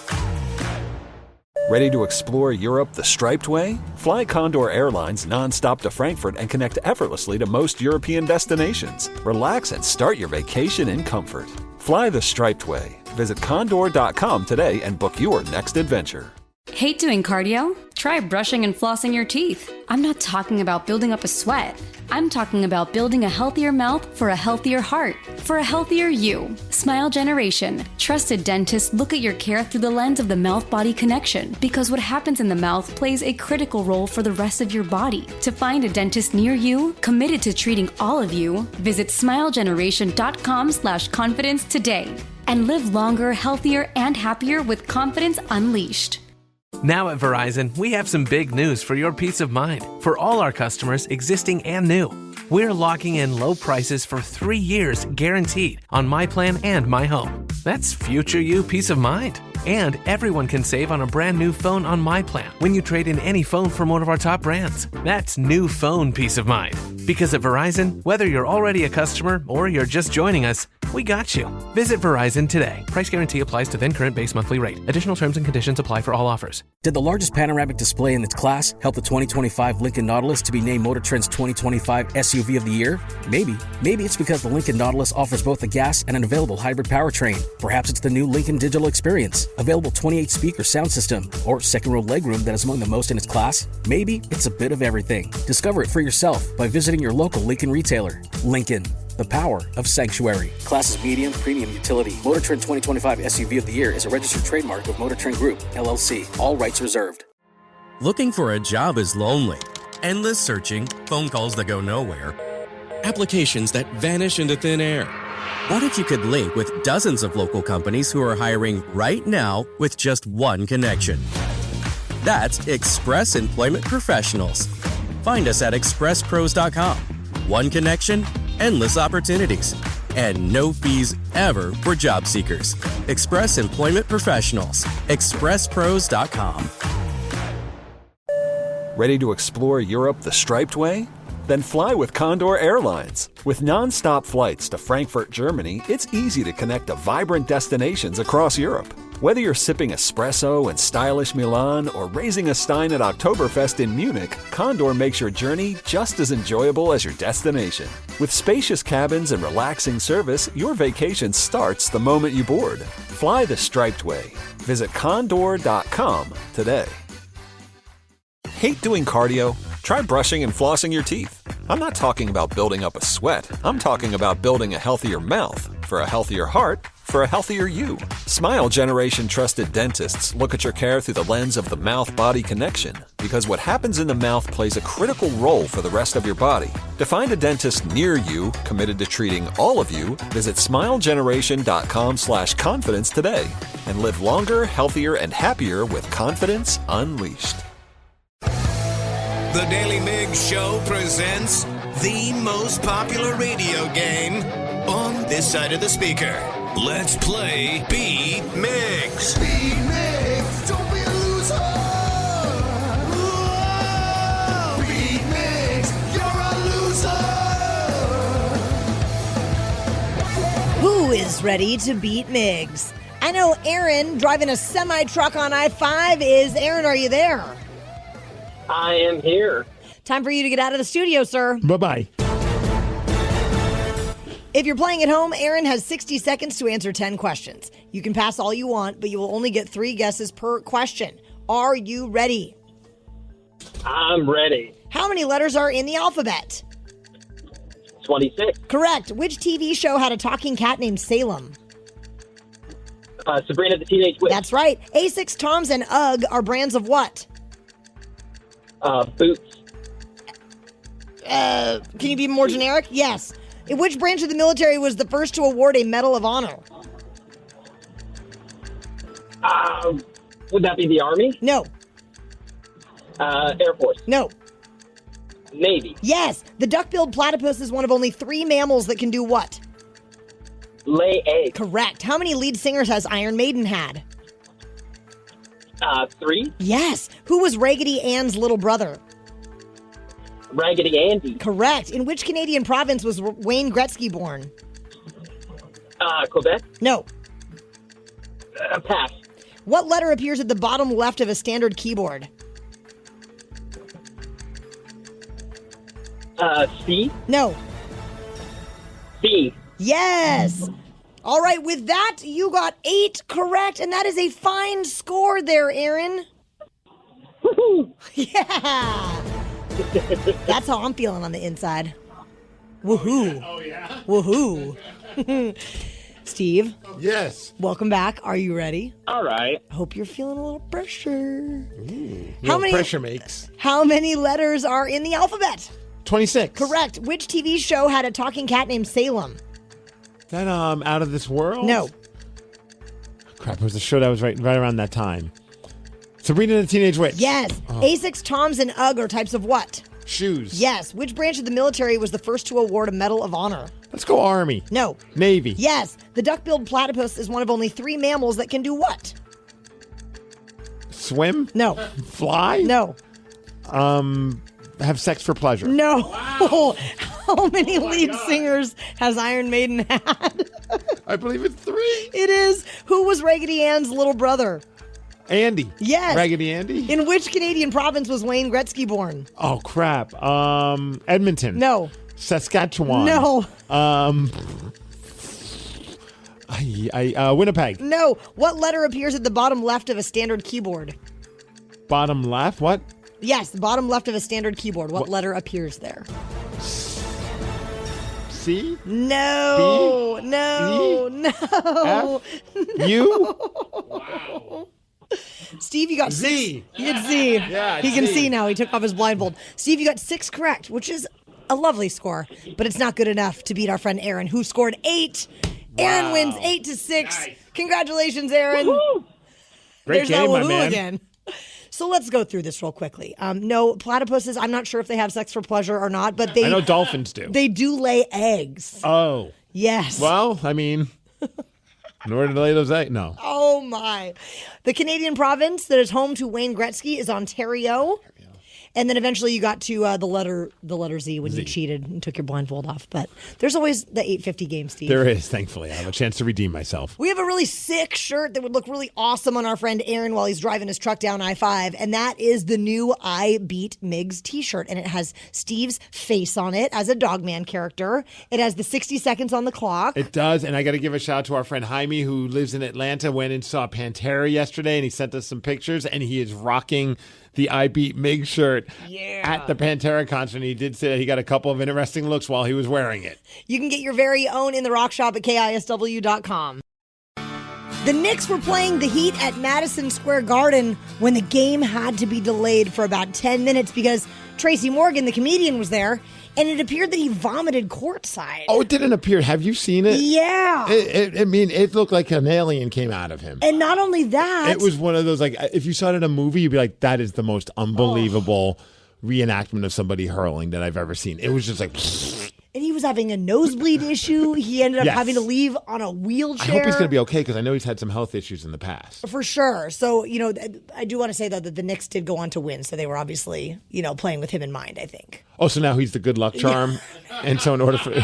Ready to explore Europe the striped way? Fly Condor Airlines nonstop to Frankfurt and connect effortlessly to most European destinations. Relax and start your vacation in comfort. Fly the striped way. Visit condor.com today and book your next adventure. Hate doing cardio? Try brushing and flossing your teeth. I'm not talking about building up a sweat. I'm talking about building a healthier mouth for a healthier heart, for a healthier you. Smile Generation. Trusted dentists look at your care through the lens of the mouth-body connection because what happens in the mouth plays a critical role for the rest of your body. To find a dentist near you, committed to treating all of you, visit smilegeneration.com/confidence today. and live longer, healthier, and happier with confidence unleashed. Now at Verizon, we have some big news for your peace of mind. For all our customers, existing and new, we're locking in low prices for 3 years guaranteed on My Plan and My Home. That's future you peace of mind. And everyone can save on a brand new phone on My Plan when you trade in any phone from one of our top brands. That's new phone peace of mind. Because at Verizon, whether you're already a customer or you're just joining us, we got you. Visit Verizon today. Price guarantee applies to then current base monthly rate. Additional terms and conditions apply for all offers. Did the largest panoramic display in its class help the 2025 Lincoln Nautilus to be named Motor Trend's 2025 SUV of the Year? Maybe. Maybe it's because the Lincoln Nautilus offers both a gas and an available hybrid powertrain. Perhaps it's the new Lincoln Digital Experience, available 28-speaker sound system, or second-row legroom that is among the most in its class. Maybe it's a bit of everything. Discover it for yourself by visiting your local Lincoln retailer. Lincoln, the power of sanctuary. Class is medium, premium utility. Motor Trend 2025 SUV of the Year is a registered trademark of Motor Trend Group, LLC. All rights reserved. Looking for a job is lonely. Endless searching, phone calls that go nowhere, applications that vanish into thin air. What if you could link with dozens of local companies who are hiring right now with just one connection? That's Express Employment Professionals. Find us at expresspros.com. One connection, endless opportunities, and no fees ever for job seekers. Express Employment Professionals. expresspros.com. Ready to explore Europe the striped way? Then fly with Condor Airlines. With non-stop flights to Frankfurt, Germany, it's easy to connect to vibrant destinations across Europe. Whether you're sipping espresso in stylish Milan or raising a stein at Oktoberfest in Munich, Condor makes your journey just as enjoyable as your destination. With spacious cabins and relaxing service, your vacation starts the moment you board. Fly the striped way. Visit condor.com today. Hate doing cardio? Try brushing and flossing your teeth. I'm not talking about building up a sweat. I'm talking about building a healthier mouth for a healthier heart for a healthier you. Smile Generation trusted dentists look at your care through the lens of the mouth-body connection, because what happens in the mouth plays a critical role for the rest of your body. To find a dentist near you committed to treating all of you, visit smilegeneration.com/confidence today and live longer, healthier, and happier with confidence unleashed. The Daly Migs Show presents the most popular radio game on this side of the speaker. Let's play Beat Migs. Beat Migs, don't be a loser. Whoa. Beat Migs, you're a loser. Who is ready to beat Migs? I know Aaron driving a semi-truck on I-5 is. Aaron, are you there? I am here. Time for you to get out of the studio, sir. Bye-bye. If you're playing at home, Aaron has 60 seconds to answer 10 questions. You can pass all you want, but you will only get 3 guesses per question. Are you ready? I'm ready. How many letters are in the alphabet? 26. Correct. Which TV show had a talking cat named Salem? Sabrina the Teenage Witch. That's right. Asics, Toms, and UGG are brands of what? Boots. Can you be more generic? Yes. In which branch of the military was the first to award a Medal of Honor? Would that be the Army? No. Air Force. No. Navy. Yes. The duck-billed platypus is one of only 3 mammals that can do what? Lay eggs. Correct. How many lead singers has Iron Maiden had? 3. Yes. Who was Raggedy Ann's little brother? Raggedy Andy. Correct. In which Canadian province was Wayne Gretzky born? Quebec. No. Pass. What letter appears at the bottom left of a standard keyboard? C. No. C. Yes. All right, with that, you got 8 correct, and that is a fine score there, Aaron. Woohoo! Yeah. That's how I'm feeling on the inside. Woohoo. Oh, yeah? Woohoo. Steve? Yes. Welcome back. Are you ready? All right. Hope you're feeling a little pressure. Ooh, pressure makes. How many letters are in the alphabet? 26. Correct. Which TV show had a talking cat named Salem? That, out of this world? No. Crap, it was a show that was right around that time. Sabrina the Teenage Witch. Yes. Oh. Asics, Toms, and UGG are types of what? Shoes. Yes. Which branch of the military was the first to award a Medal of Honor? Let's go Army. No. Navy. Yes. The duck-billed platypus is one of only 3 mammals that can do what? Swim? No. Fly? No. Have sex for pleasure. No. Wow. How many lead singers has Iron Maiden had? I believe it's 3. It is. Who was Raggedy Ann's little brother? Andy. Yes. Raggedy Andy? In which Canadian province was Wayne Gretzky born? Oh, crap. Edmonton. No. Saskatchewan. No. Winnipeg. No. What letter appears at the bottom left of a standard keyboard? Bottom left? What? Yes, the bottom left of a standard keyboard. What letter appears there? C? No. B? No. E? No. F? U? Wow. Steve, you got Z. You get Z. Yeah, he can Z. see now. He took off his blindfold. Steve, you got 6 correct, which is a lovely score, but it's not good enough to beat our friend Aaron, who scored 8. Aaron wins 8-6. Nice. Congratulations, Aaron. Woo-hoo. Great There's game, that my woohoo man. again. So let's go through this real quickly. No, platypuses, I'm not sure if they have sex for pleasure or not, but I know dolphins do. They do lay eggs. Oh. Yes. Well, I mean, in order to lay those eggs, no. Oh, my. The Canadian province that is home to Wayne Gretzky is Ontario. And then eventually you got to the letter Z when you cheated and took your blindfold off. But there's always the 850 game, Steve. There is, thankfully. I have a chance to redeem myself. We have a really sick shirt that would look really awesome on our friend Aaron while he's driving his truck down I-5. And that is the new I Beat Migs t-shirt. And it has Steve's face on it as a Dogman character. It has the 60 seconds on the clock. It does, and I got to give a shout out to our friend Jaime, who lives in Atlanta, went and saw Pantera yesterday, and he sent us some pictures, and he is rocking the I Beat Mig shirt at the Pantera concert. And he did say that he got a couple of interesting looks while he was wearing it. You can get your very own in the rock shop at KISW.com. The Knicks were playing the Heat at Madison Square Garden when the game had to be delayed for about 10 minutes because Tracy Morgan, the comedian, was there, and it appeared that he vomited courtside. Oh, it didn't appear. Have you seen it? Yeah. It looked like an alien came out of him. And not only that, It was one of those, like, if you saw it in a movie, you'd be like, that is the most unbelievable reenactment of somebody hurling that I've ever seen. It was just like... And he was having a nosebleed issue. He ended up Yes. having to leave on a wheelchair. I hope he's going to be okay because I know he's had some health issues in the past. For sure. So, I do want to say, though, that the Knicks did go on to win. So they were obviously, playing with him in mind, I think. Oh, so now he's the good luck charm? Yeah. And so in order for...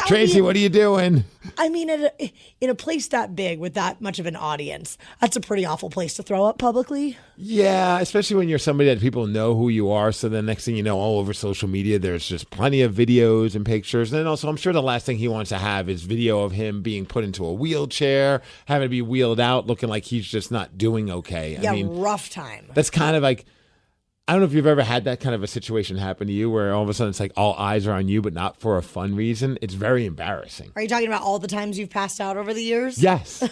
Tracy, what are you doing? I mean, in a place that big with that much of an audience, that's a pretty awful place to throw up publicly. Yeah, especially when you're somebody that people know who you are. So the next thing you know, all over social media, there's just plenty of videos and pictures. And then also, I'm sure the last thing he wants to have is video of him being put into a wheelchair, having to be wheeled out, looking like he's just not doing okay. Yeah, I mean, rough time. That's kind of like... I don't know if you've ever had that kind of a situation happen to you where all of a sudden it's like all eyes are on you, but not for a fun reason. It's very embarrassing. Are you talking about all the times you've passed out over the years? Yes.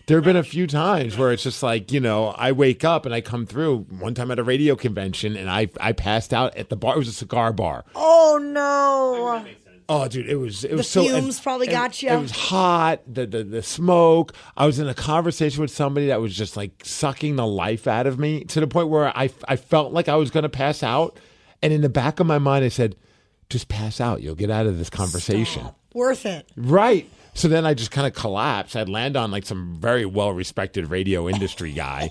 There have been a few times where it's just like, I wake up and I come through one time at a radio convention and I passed out at the bar. It was a cigar bar. Oh, no. Oh, dude, it was The so... fumes probably got you. It was hot, the smoke. I was in a conversation with somebody that was just like sucking the life out of me to the point where I felt like I was going to pass out. And in the back of my mind, I said, just pass out. You'll get out of this conversation. Stop. Worth it. Right. So then I just kind of collapsed. I'd land on like some very well-respected radio industry guy.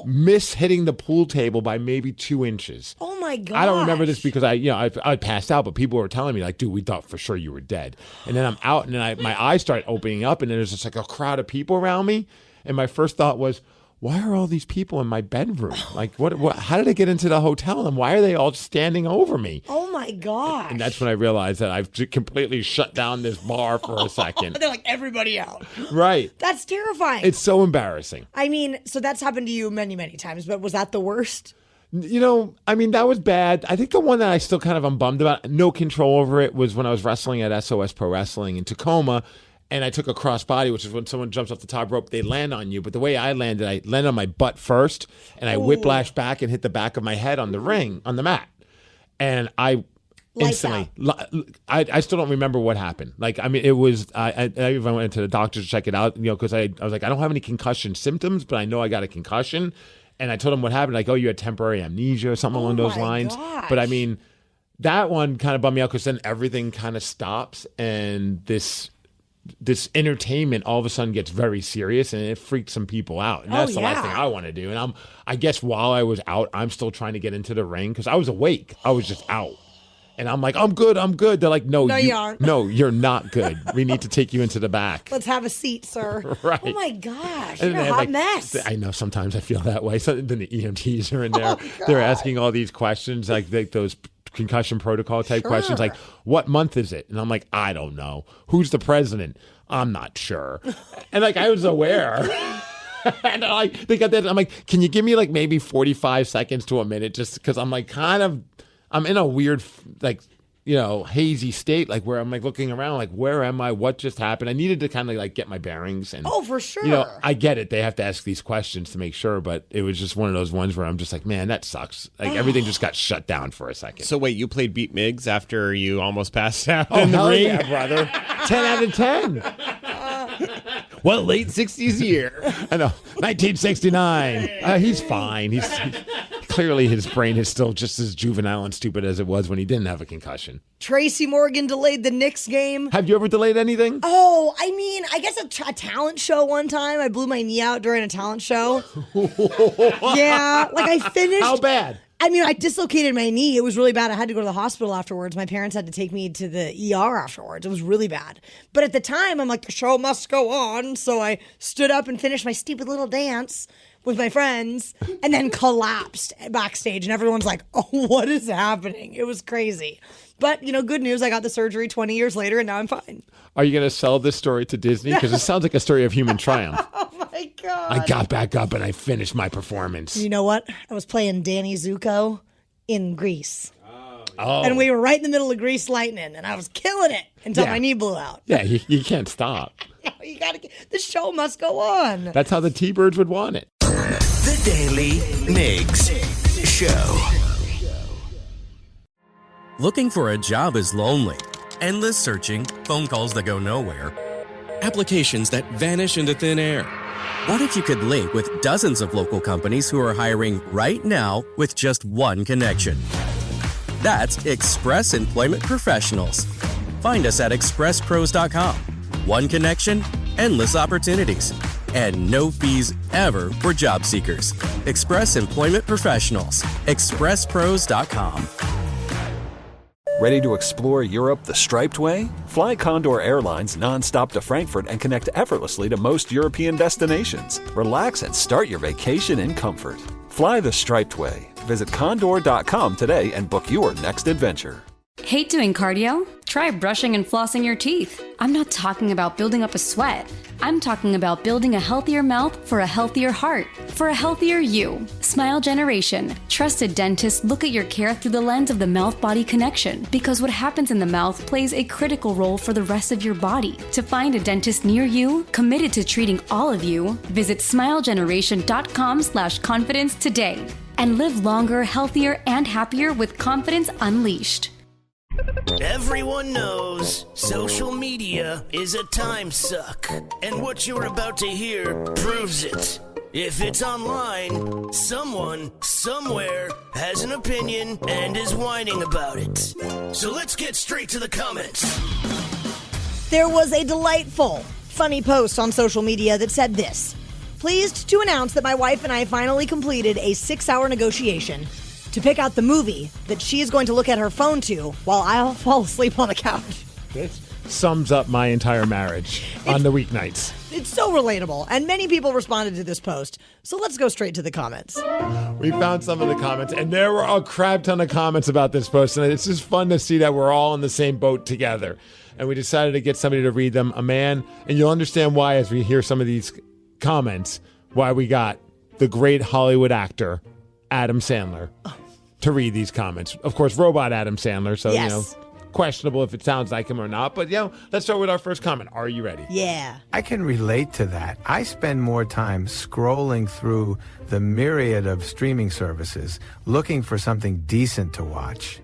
Miss hitting the pool table by maybe 2 inches. Oh my God! I don't remember this because I passed out, but people were telling me like, "Dude, we thought for sure you were dead." And then I'm out, and then my eyes start opening up, and then there's just like a crowd of people around me. And my first thought was, why are all these people in my bedroom? Like, what? How did I get into the hotel, and why are they all standing over me? Oh my gosh! And that's when I realized that I've completely shut down this bar for a second. They're like, everybody out. Right. That's terrifying. It's so embarrassing. I mean, so that's happened to you many, many times, but was that the worst? I mean, that was bad. I think the one that I still kind of am bummed about, no control over it, was when I was wrestling at SOS Pro Wrestling in Tacoma. And I took a crossbody, which is when someone jumps off the top rope, they land on you. But the way I landed on my butt first, and I whiplashed back and hit the back of my head on the ring, on the mat. And I Lights instantly. I still don't remember what happened. Like, I mean, it was, I even went to the doctor to check it out, because I was like, I don't have any concussion symptoms, but I know I got a concussion. And I told him what happened. Like, oh, you had temporary amnesia or something along those lines. gosh. But I mean, that one kind of bummed me out because then everything kind of stops and this entertainment all of a sudden gets very serious and it freaked some people out. And that's the last thing I want to do. And I guess while I was out, I'm still trying to get into the ring because I was awake. I was just out. And I'm like, I'm good. They're like, no, you aren't. No, you're not good. We need to take you into the back. Let's have a seat, sir. Right. Oh my gosh, And you're a they hot had, mess. I know sometimes I feel that way. So then the EMTs are in there. They're asking all these questions, like those concussion protocol type questions, like, what month is it? And I'm like, I don't know. Who's the president? I'm not sure. And like, I was aware. And like, they got that. I'm like, can you give me like maybe 45 seconds to a minute? Just because I'm like I'm in a weird, like, hazy state, like where I'm like looking around, like, where am I? What just happened? I needed to kind of like get my bearings. And for sure. I get it. They have to ask these questions to make sure, but it was just one of those ones where I'm just like, man, that sucks. Like everything just got shut down for a second. So wait, you played Beat Migs after you almost passed out Oh, in the hell ring? yeah, brother. 10 out of 10. What late 60s year? I know. 1969. He's fine. He's clearly his brain is still just as juvenile and stupid as it was when he didn't have a concussion. Tracy Morgan delayed the Knicks game. Have you ever delayed anything? Oh, I mean, I guess a talent show one time. I blew my knee out during a talent show. Yeah, like I finished. How bad? I mean, I dislocated my knee. It was really bad. I had to go to the hospital afterwards. My parents had to take me to the ER afterwards. It was really bad. But at the time, I'm like, the show must go on. So I stood up and finished my stupid little dance with my friends and then collapsed backstage. And everyone's like, oh, what is happening? It was crazy. But, good news. I got the surgery 20 years later and now I'm fine. Are you going to sell this story to Disney? Because it sounds like a story of human triumph. Oh, my God. I got back up and I finished my performance. You know what? I was playing Danny Zuko in Grease. Oh. And we were right in the middle of Grease Lightning, and I was killing it until my knee blew out. Yeah, you can't stop. You gotta. The show must go on. That's how the T-Birds would want it. The Daily Migs Show. Looking for a job is lonely. Endless searching, phone calls that go nowhere, applications that vanish into thin air. What if you could link with dozens of local companies who are hiring right now with just one connection? That's Express Employment Professionals. Find us at expresspros.com. One connection, endless opportunities, and no fees ever for job seekers. Express Employment Professionals. expresspros.com. Ready to explore Europe the striped way? Fly Condor Airlines nonstop to Frankfurt and connect effortlessly to most European destinations. Relax and start your vacation in comfort. Fly the striped way. Visit condor.com today and book your next adventure. Hate doing cardio? Try brushing and flossing your teeth. I'm not talking about building up a sweat. I'm talking about building a healthier mouth for a healthier heart, for a healthier you. Smile Generation. Trusted dentists look at your care through the lens of the mouth-body connection because what happens in the mouth plays a critical role for the rest of your body. To find a dentist near you, committed to treating all of you, visit smilegeneration.com/confidence today and live longer, healthier, and happier with confidence unleashed. Everyone knows social media is a time suck, and what you're about to hear proves it. If it's online, someone, somewhere, has an opinion and is whining about it. So let's get straight to the comments. There was a delightful, funny post on social media that said this. Pleased to announce that my wife and I finally completed a 6-hour negotiation to pick out the movie that she is going to look at her phone to while I'll fall asleep on the couch. This sums up my entire marriage on the weeknights. It's so relatable, and many people responded to this post. So let's go straight to the comments. We found some of the comments, and there were a crap ton of comments about this post, and it's just fun to see that we're all in the same boat together. And we decided to get somebody to read them, a man, and you'll understand why as we hear some of these comments, why we got the great Hollywood actor, Adam Sandler, to read these comments. Of course, robot Adam Sandler, so, Yes. questionable if it sounds like him or not. But, let's start with our first comment. Are you ready? Yeah. I can relate to that. I spend more time scrolling through the myriad of streaming services looking for something decent to watch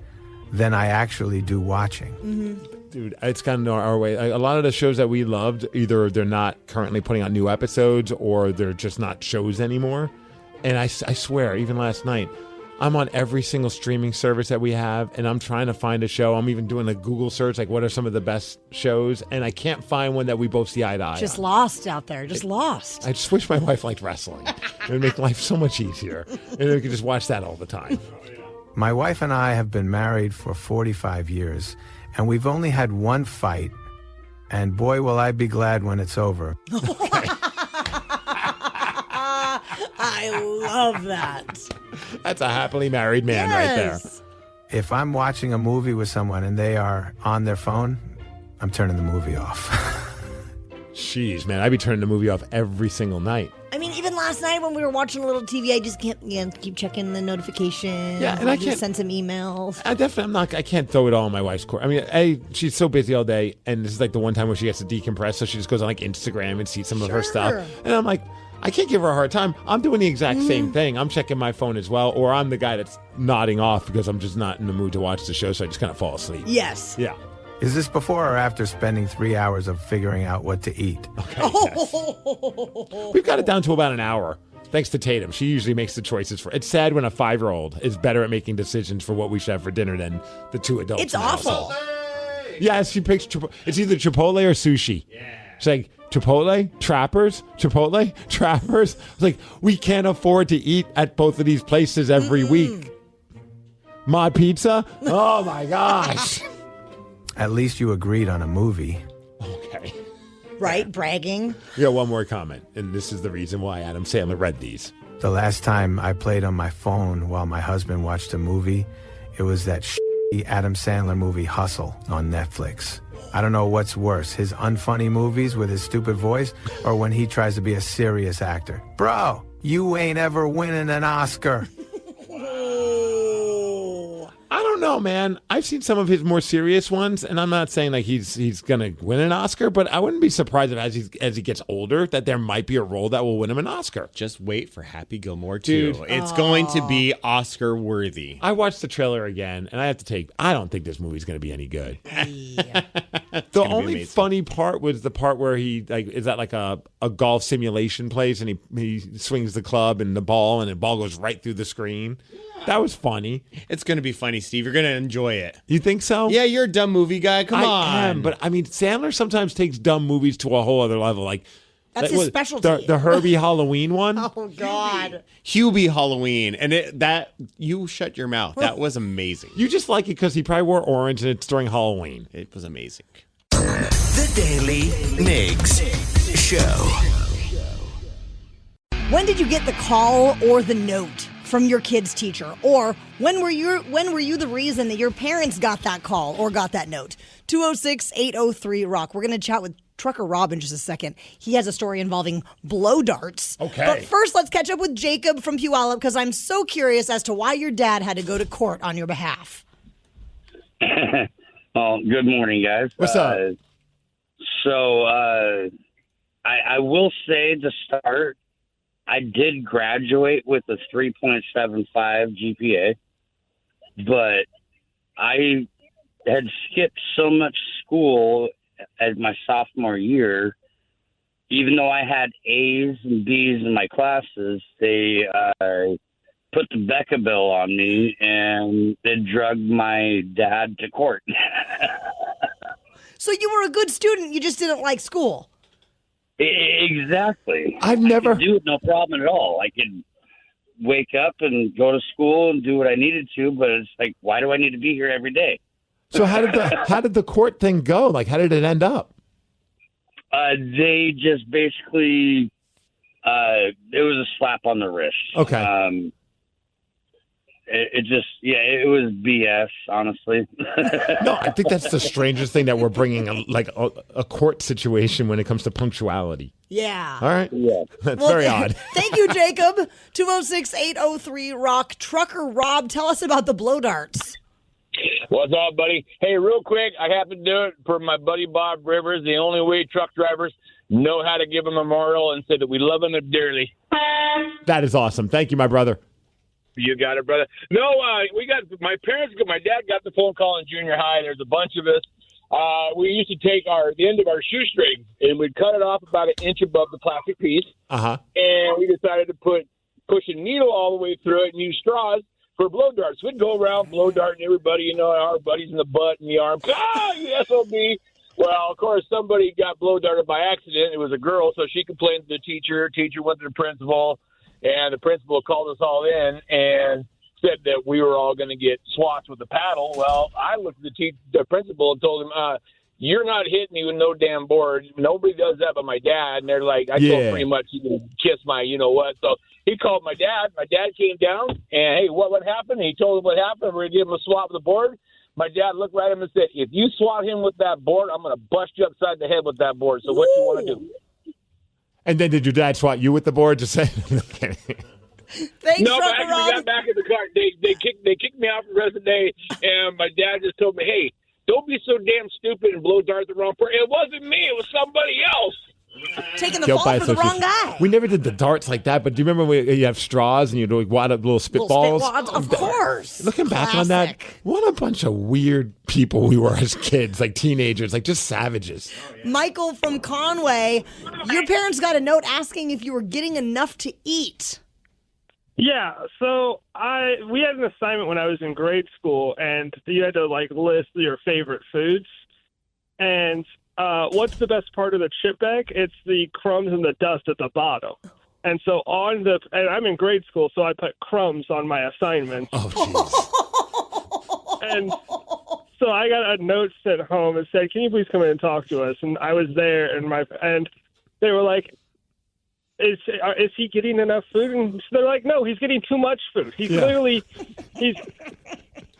than I actually do watching. Dude, it's kind of our way. A lot of the shows that we loved, either they're not currently putting out new episodes or they're just not shows anymore. And I swear, even last night, I'm on every single streaming service that we have, and I'm trying to find a show. I'm even doing a Google search, like what are some of the best shows, and I can't find one that we both see eye to eye Just on. lost out there. Just lost. I just wish my wife liked wrestling. It would make life so much easier. And we could just watch that all the time. My wife and I have been married for 45 years, and we've only had one fight. And boy, will I be glad when it's over. I love that. That's a happily married man right there. If I'm watching a movie with someone and they are on their phone, I'm turning the movie off. Jeez, man, I'd be turning the movie off every single night. I mean, even last night when we were watching a little TV, I just can't keep checking the notifications. Yeah, and I just can't send some emails. I can't throw it all on my wife's court. I mean, she's so busy all day, and this is like the one time where she gets to decompress, so she just goes on like Instagram and sees some of her stuff. And I'm like, I can't give her a hard time. I'm doing the exact same thing. I'm checking my phone as well, or I'm the guy that's nodding off because I'm just not in the mood to watch the show, so I just kind of fall asleep. Yes. Yeah. Is this before or after spending 3 hours of figuring out what to eat? Okay. Yes. We've got it down to about an hour. Thanks to Tatum. She usually makes the choices for. It's sad when a 5-year-old is better at making decisions for what we should have for dinner than the two adults. It's awful. Yes, she picks. It's either Chipotle or sushi. Yeah. She's like, Chipotle, Trappers, Chipotle, Trappers. It's like, we can't afford to eat at both of these places every week. Mod Pizza? Oh my gosh. At least you agreed on a movie. Okay. Right? Bragging. We got one more comment, and this is the reason why Adam Sandler read these. The last time I played on my phone while my husband watched a movie, it was that Adam Sandler movie Hustle on Netflix. I don't know what's worse, his unfunny movies with his stupid voice, or when he tries to be a serious actor. Bro, you ain't ever winning an Oscar. I don't know, man. I've seen some of his more serious ones, and I'm not saying like he's gonna win an Oscar, but I wouldn't be surprised if as he gets older that there might be a role that will win him an Oscar. Just wait for Happy Gilmore 2. It's going to be Oscar worthy. I watched the trailer again, and I don't think this movie's gonna be any good. The only funny part was the part where he is at like a golf simulation place, and he swings the club and the ball goes right through the screen. That was funny. It's going to be funny, Steve. You're going to enjoy it. You think so? Yeah, you're a dumb movie guy. Come on. I am, but I mean, Sandler sometimes takes dumb movies to a whole other level. Like that's his specialty. The Herbie Halloween one. Oh God. Hubie Halloween, and you shut your mouth. That was amazing. You just like it because he probably wore orange, and it's during Halloween. It was amazing. The Daily Migs Show. When did you get the call or the note from your kid's teacher? Or when were you the reason that your parents got that call or got that note? 206-803-ROCK. We're going to chat with Trucker Rob in just a second. He has a story involving blow darts. Okay. But first, let's catch up with Jacob from Puyallup because I'm so curious as to why your dad had to go to court on your behalf. Oh, good morning, guys. What's up? I will say to start, I did graduate with a 3.75 GPA, but I had skipped so much school as my sophomore year. Even though I had A's and B's in my classes, they put the Becca bill on me and they drugged my dad to court. So you were a good student, you just didn't like school. Exactly. I could do it no problem at all. I could wake up and go to school and do what I needed to, but it's like, why do I need to be here every day? So how did the court thing go? Like, how did it end up? They just basically, it was a slap on the wrist. Okay. It was BS, honestly. No, I think that's the strangest thing that we're bringing a court situation when it comes to punctuality. Yeah. All right. Yeah. That's very odd. Thank you, Jacob. 206-803-ROCK. Trucker Rob, tell us about the blow darts. What's up, buddy? Hey, real quick, I have to do it for my buddy Bob Rivers, the only way truck drivers know how to give him a memorial and say that we love him dearly. That is awesome. Thank you, my brother. You got it, brother. No, my dad got the phone call in junior high. There's a bunch of us. We used to take the end of our shoestring and we'd cut it off about an inch above the plastic piece. Uh-huh. And we decided to push a needle all the way through it and use straws for blow darts. We'd go around blow darting everybody, our buddies in the butt and the arm. You SOB. Well, of course, somebody got blow darted by accident. It was a girl, so she complained to the teacher. Teacher went to the principal, and the principal called us all in and said that we were all going to get swats with a paddle. Well, I looked at the principal and told him, you're not hitting me with no damn board. Nobody does that but my dad. And they're like, I told pretty much you can kiss my you-know-what. So he called my dad. My dad came down, and, hey, what happened? He told him what happened. We're going to give him a swat with the board. My dad looked right at him and said, if you swat him with that board, I'm going to bust you upside the head with that board. So what you want to do? And then did your dad swat you with the board? Just say. Thanks, no, but actually, we got back in the car. They kicked me out for the rest of the day, and my dad just told me, hey, don't be so damn stupid and blow dart the wrong person. It wasn't me. It was somebody else. Taking the fall for the wrong guy. We never did the darts like that, but do you remember when you have straws and you'd wad up little spitballs? Of course. Looking back on that, what a bunch of weird people we were as kids, like teenagers, like just savages. Michael from Conway, your parents got a note asking if you were getting enough to eat. Yeah, so we had an assignment when I was in grade school, and you had to list your favorite foods. And what's the best part of the chip bag? It's the crumbs and the dust at the bottom. And so and I'm in grade school, so I put crumbs on my assignments. Oh, jeez. And so I got a note sent home and said, "Can you please come in and talk to us?" And I was there, and they were like, Is he getting enough food? And they're like, no, he's getting too much food.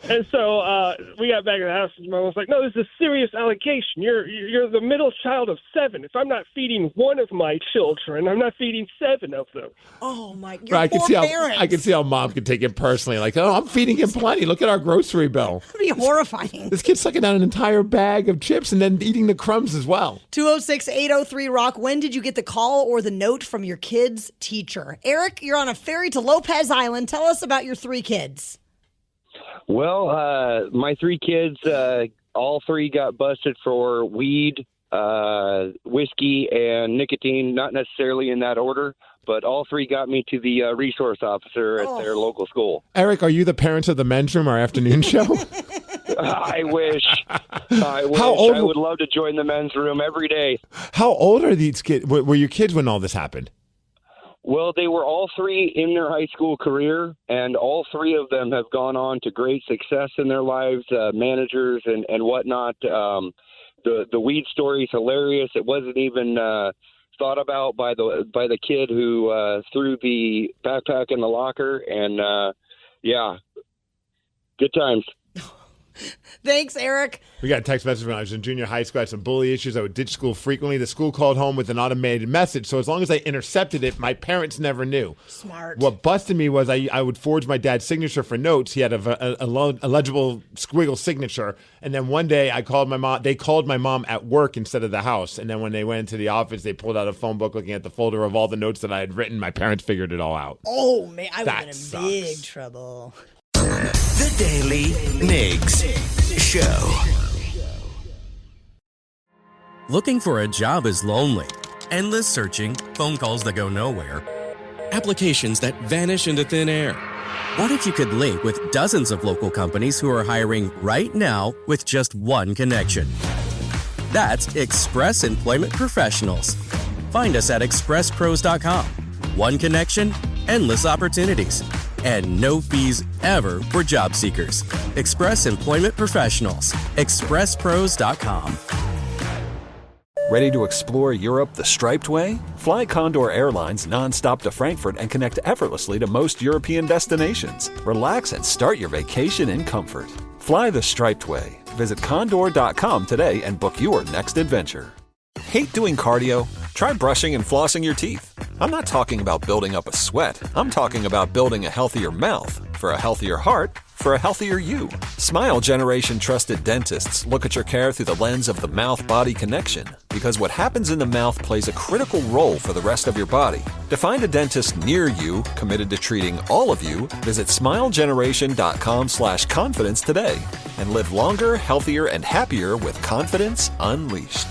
And so we got back in the house, and Mom was like, no, this is a serious allegation. You're the middle child of 7. If I'm not feeding one of my children, I'm not feeding 7 of them. Oh, my God. I can see how Mom could take it personally. Like, oh, I'm feeding him plenty. Look at our grocery bill. That'd be horrifying. This kid's sucking down an entire bag of chips and then eating the crumbs as well. 206-803-ROCK. When did you get the call or the note from your kid's teacher? Eric, you're on a ferry to Lopez Island. Tell us about your 3 kids. Well, my 3 kids, all 3 got busted for weed, whiskey, and nicotine, not necessarily in that order, but all 3 got me to the resource officer at their local school. Eric, are you the parents of the Men's Room, our afternoon show? I wish. I would love to join the Men's Room every day. How old are these kids? Were your kids when all this happened? Well, they were all 3 in their high school career, and all 3 of them have gone on to great success in their lives, managers and whatnot. The weed story is hilarious. It wasn't even thought about by the kid who threw the backpack in the locker, and good times. Thanks, Eric. We got a text message when I was in junior high school. I had some bully issues. I would ditch school frequently. The school called home with an automated message. So as long as I intercepted it, my parents never knew. Smart. What busted me was I would forge my dad's signature for notes. He had a legible squiggle signature. And then one day I called my mom. They called my mom at work instead of the house. And then when they went into the office, they pulled out a phone book looking at the folder of all the notes that I had written. My parents figured it all out. Oh, man. I was in big trouble. The Daily Migs Show. Looking for a job is lonely. Endless searching, phone calls that go nowhere, applications that vanish into thin air. What if you could link with dozens of local companies who are hiring right now with just one connection? That's Express Employment Professionals. Find us at expresspros.com. One connection, endless opportunities, and no fees ever for job seekers. Express Employment Professionals. expresspros.com. Ready to explore Europe the striped way? Fly Condor Airlines nonstop to Frankfurt and connect effortlessly to most European destinations. Relax and start your vacation in comfort. Fly the striped way. Visit condor.com today and book your next adventure. Hate doing cardio? Try brushing and flossing your teeth. I'm not talking about building up a sweat. I'm talking about building a healthier mouth. For a healthier heart, for a healthier you. Smile Generation trusted dentists look at your care through the lens of the mouth-body connection, because what happens in the mouth plays a critical role for the rest of your body. To find a dentist near you committed to treating all of you, visit smilegeneration.com/confidence today and live longer, healthier, and happier with confidence unleashed.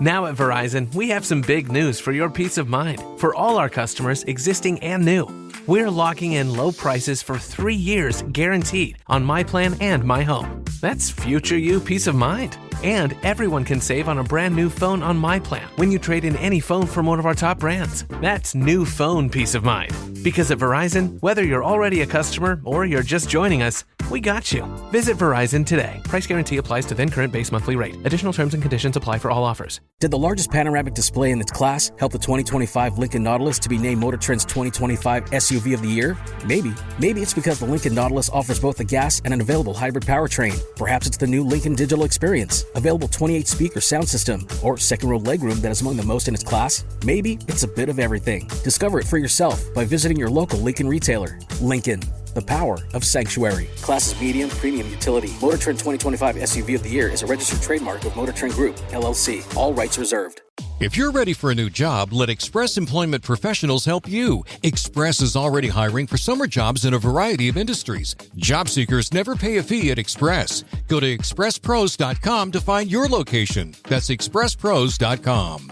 Now at Verizon, we have some big news for your peace of mind. For all our customers, existing and new, we're locking in low prices for 3 years guaranteed on My Plan and My Home. That's future you peace of mind. And everyone can save on a brand new phone on My Plan when you trade in any phone from one of our top brands. That's new phone peace of mind. Because at Verizon, whether you're already a customer or you're just joining us, we got you. Visit Verizon today. Price guarantee applies to then current base monthly rate. Additional terms and conditions apply for all offers. Did the largest panoramic display in its class help the 2025 Lincoln Nautilus to be named Motor Trend's 2025 SUV of the year? Maybe. Maybe it's because the Lincoln Nautilus offers both a gas and an available hybrid powertrain. Perhaps it's the new Lincoln Digital Experience, available 28-speaker sound system, or second-row legroom that is among the most in its class. Maybe it's a bit of everything. Discover it for yourself by visiting your local Lincoln retailer. Lincoln, the power of sanctuary. Class is medium, premium utility. Motor Trend 2025 SUV of the year is a registered trademark of Motor Trend Group, LLC. All rights reserved. If you're ready for a new job, let Express Employment Professionals help you. Express is already hiring for summer jobs in a variety of industries. Job seekers never pay a fee at Express. Go to expresspros.com to find your location. That's expresspros.com.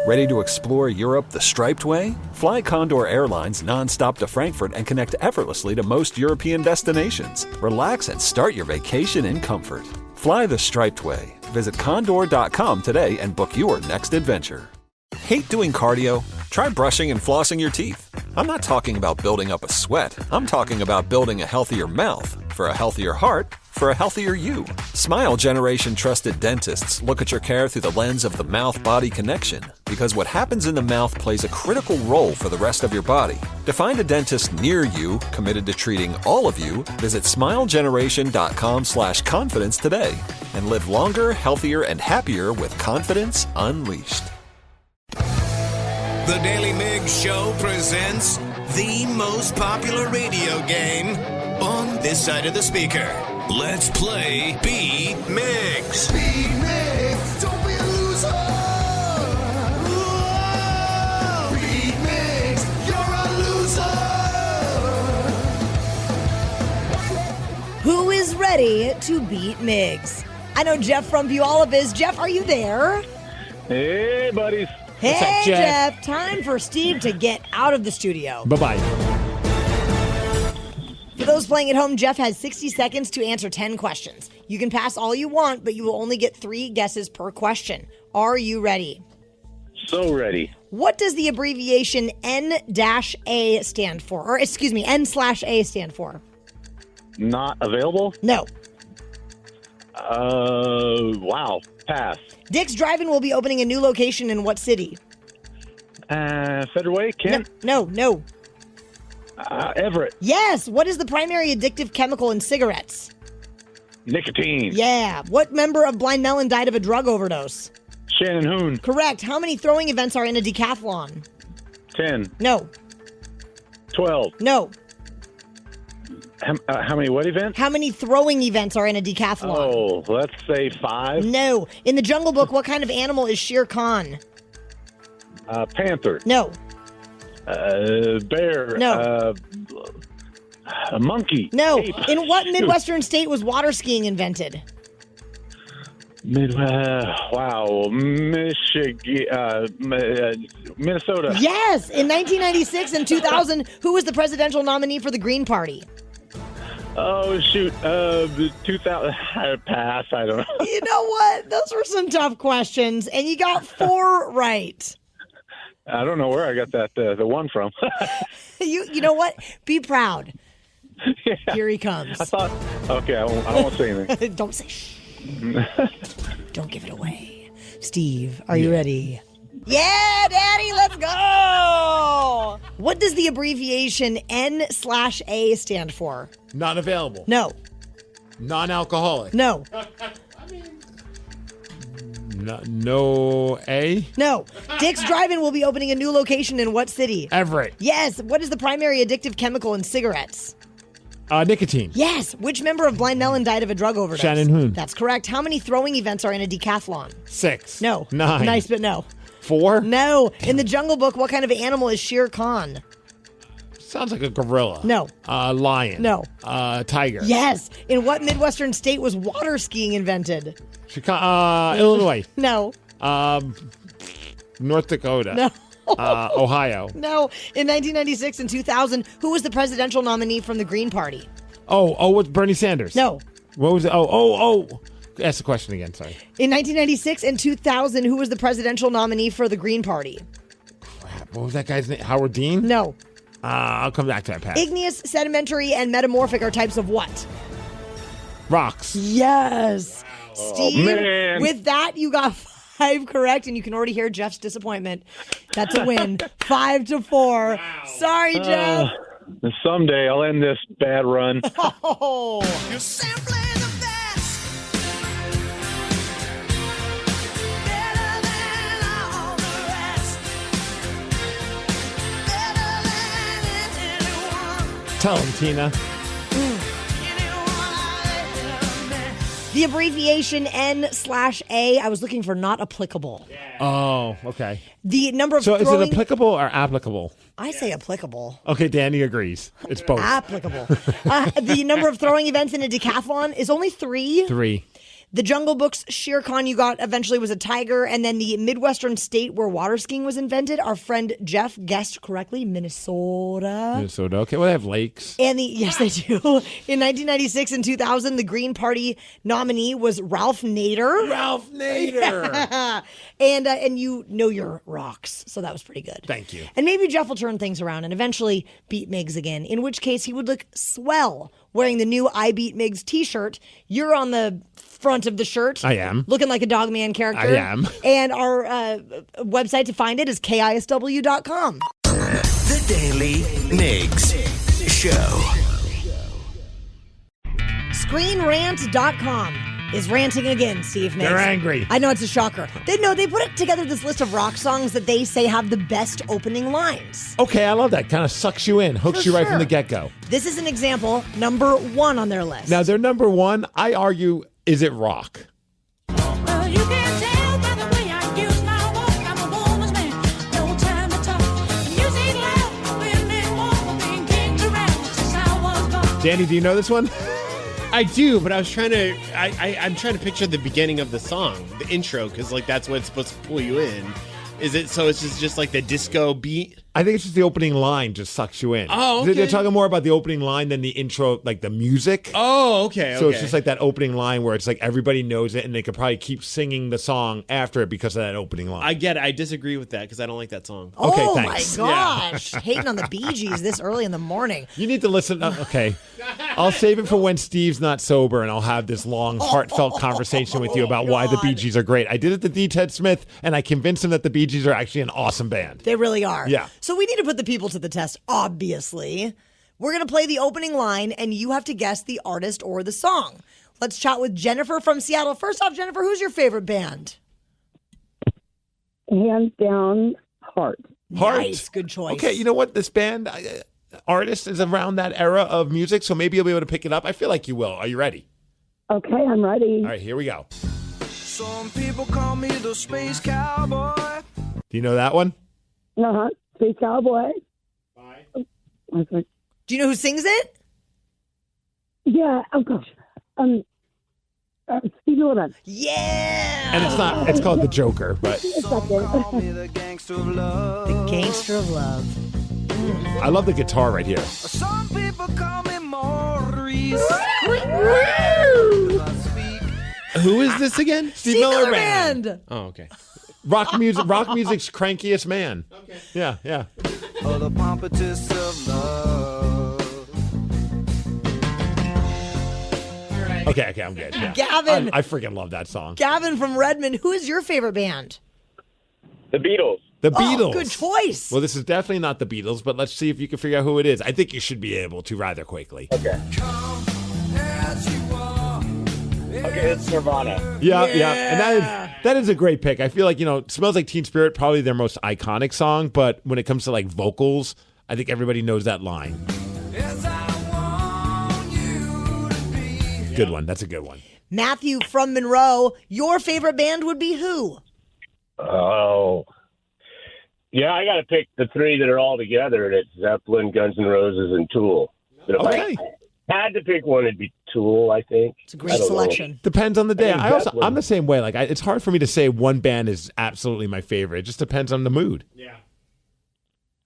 Ready to explore Europe the striped way? Fly Condor Airlines nonstop to Frankfurt and connect effortlessly to most European destinations. Relax and start your vacation in comfort. Fly the striped way. Visit condor.com today and book your next adventure. Hate doing cardio? Try brushing and flossing your teeth. I'm not talking about building up a sweat. I'm talking about building a healthier mouth for a healthier heart for a healthier you. Smile Generation trusted dentists look at your care through the lens of the mouth-body connection, because what happens in the mouth plays a critical role for the rest of your body. To find a dentist near you committed to treating all of you, visit smilegeneration.com/confidence today and live longer, healthier, and happier with confidence unleashed. The Daily Migs Show presents the most popular radio game on this side of the speaker. Let's play Beat Migs. Beat Migs, don't be a loser. Whoa. Beat Migs, you're a loser. Who is ready to beat Migs? I know Jeff from Puyallup is. Jeff, are you there? Hey, buddies. Hey, What's up, Jeff. Time for Steve to get out of the studio. Bye-bye. For those playing at home, Jeff has 60 seconds to answer 10 questions. You can pass all you want, but you will only get 3 guesses per question. Are you ready? So ready. What does the abbreviation N-A stand for? Or, excuse me, N/A stand for? Not available? No. Wow. Pass. Dick's Drive-In will be opening a new location in what city? Federal Way? Kent? No. Everett. Yes. What is the primary addictive chemical in cigarettes? Nicotine. Yeah. What member of Blind Melon died of a drug overdose? Shannon Hoon. Correct. How many throwing events are in a decathlon? 10. No. 12. No. How many what events? How many throwing events are in a decathlon? Oh, let's say 5. No. In the Jungle Book, what kind of animal is Shere Khan? Panther. No. Bear. No. A monkey. No. Ape. In what Midwestern state was water skiing invented? Wow. Michigan. Minnesota. Yes. In 1996 and 2000, who was the presidential nominee for the Green Party? Oh, shoot. 2000. Pass. I don't know. You know what? Those were some tough questions, and you got 4 right. I don't know where I got that the one from. You know what? Be proud. Yeah. Here he comes. I thought. Okay, I won't say anything. Don't say shh. Don't give it away. Steve, are you ready? Yeah, Daddy, let's go! What does the abbreviation N/A stand for? Not available. No. Non-alcoholic. No. No A? No. Dick's Drive-In will be opening a new location in what city? Everett. Yes. What is the primary addictive chemical in cigarettes? Nicotine. Yes. Which member of Blind Melon died of a drug overdose? Shannon Hoon. That's correct. How many throwing events are in a decathlon? 6. No. 9. Nice, but no. 4. No. In the Jungle Book, what kind of animal is Shere Khan? Sounds like a gorilla. No. Lion. No. Tiger. Yes. In what Midwestern state was water skiing invented? Illinois. No. North Dakota. No. Ohio. No. In 1996 and 2000, who was the presidential nominee from the Green Party? What's Bernie Sanders? No. What was it? Ask the question again, sorry. In 1996 and 2000, who was the presidential nominee for the Green Party? What was that guy's name? Howard Dean? No. I'll come back to that, Pat. Igneous, sedimentary, and metamorphic are types of what? Rocks. Yes. Steve, man. with that, you got 5 correct, and you can already hear Jeff's disappointment. That's a win. 5-4. Sorry, Jeff. Someday I'll end this bad run. Oh. You're simply the best. Better than all the rest. Better than anyone. Tell him, Tina. The abbreviation N/A, I was looking for not applicable. Oh, okay. The number of So throwing... is it applicable or applicable? I say applicable. Okay, Danny agrees. It's both. Applicable. The number of throwing events in a decathlon is only 3. 3. The Jungle Book's Shere Khan you got eventually was a tiger, and then the Midwestern state where water skiing was invented, our friend Jeff guessed correctly, Minnesota. Minnesota. Okay, well, they have lakes. And yes, they do. In 1996 and 2000, the Green Party nominee was Ralph Nader. Ralph Nader. And you know your rocks, so that was pretty good. Thank you. And maybe Jeff will turn things around and eventually beat Migs again, in which case he would look swell wearing the new I Beat Migs t-shirt. You're on the front of the shirt. I am. Looking like a Dogman character. I am. And our website to find it is KISW.com. The Daily Migs Show. ScreenRant.com is ranting again, Steve Migs. They're angry. I know, it's a shocker. They put together this list of rock songs that they say have the best opening lines. Okay, I love that. Kind of sucks you in, hooks For you right sure. from the get-go. This is an example, number 1 on their list. Now, their number 1, I argue, is it rock? Well, you can tell by the way I use my walk. I'm a woman's man, no time to talk. Music loud, women walk, being kicked around since I was born. Danny, do you know this one? I do, but I was trying to. I'm trying to picture the beginning of the song, the intro, because like that's what's supposed to pull you in. Is it so? It's just like the disco beat. I think it's just the opening line just sucks you in. Oh, okay. They're talking more about the opening line than the intro, like the music. Oh, okay. So it's just like that opening line where it's like everybody knows it and they could probably keep singing the song after it because of that opening line. I get it. I disagree with that because I don't like that song. Okay, oh thanks. my gosh. Hating on the Bee Gees this early in the morning. You need to listen. Okay. I'll save it for when Steve's not sober and I'll have this long, heartfelt conversation with you about why the Bee Gees are great. I did it to D. Ted Smith and I convinced him that the Bee Gees are actually an awesome band. They really are. Yeah. So we need to put the people to the test, obviously. We're going to play the opening line, and you have to guess the artist or the song. Let's chat with Jennifer from Seattle. First off, Jennifer, who's your favorite band? Hands down, Heart. Heart. Nice, good choice. Okay, you know what? This band artist is around that era of music, so maybe you'll be able to pick it up. I feel like you will. Are you ready? Okay, I'm ready. All right, here we go. Some people call me the space cowboy. Do you know that one? Uh-huh. Space Cowboy. Do you know who sings it? Yeah. Oh, gosh. Steve Miller. Yeah. And it's not. It's called The Joker, but The gangster of love. The Gangster of Love. I love the guitar right here. Some people call me Maurice. Who is this again? Steve Miller Band. Oh, okay. Rock music's crankiest man. Okay. Yeah, yeah. Oh, the pompatus of love. Okay, I'm good. Yeah. Gavin. I freaking love that song. Gavin from Redmond, who is your favorite band? The Beatles. The Beatles. Good choice. Well, this is definitely not the Beatles, but let's see if you can figure out who it is. I think you should be able to rather quickly. Okay. Okay, it's Nirvana. Yeah. And that is a great pick. I feel like, Smells Like Teen Spirit, probably their most iconic song, but when it comes to like vocals, I think everybody knows that line. good one. That's a good one. Matthew from Monroe, your favorite band would be who? Oh. Yeah, I got to pick the three that are all together, and it's Zeppelin, Guns N' Roses, and Tool. But if I had to pick one, it'd be Tool, I think. It's a great selection. Depends on the day. I think I'm the same way. Like, it's hard for me to say one band is absolutely my favorite. It just depends on the mood. Yeah.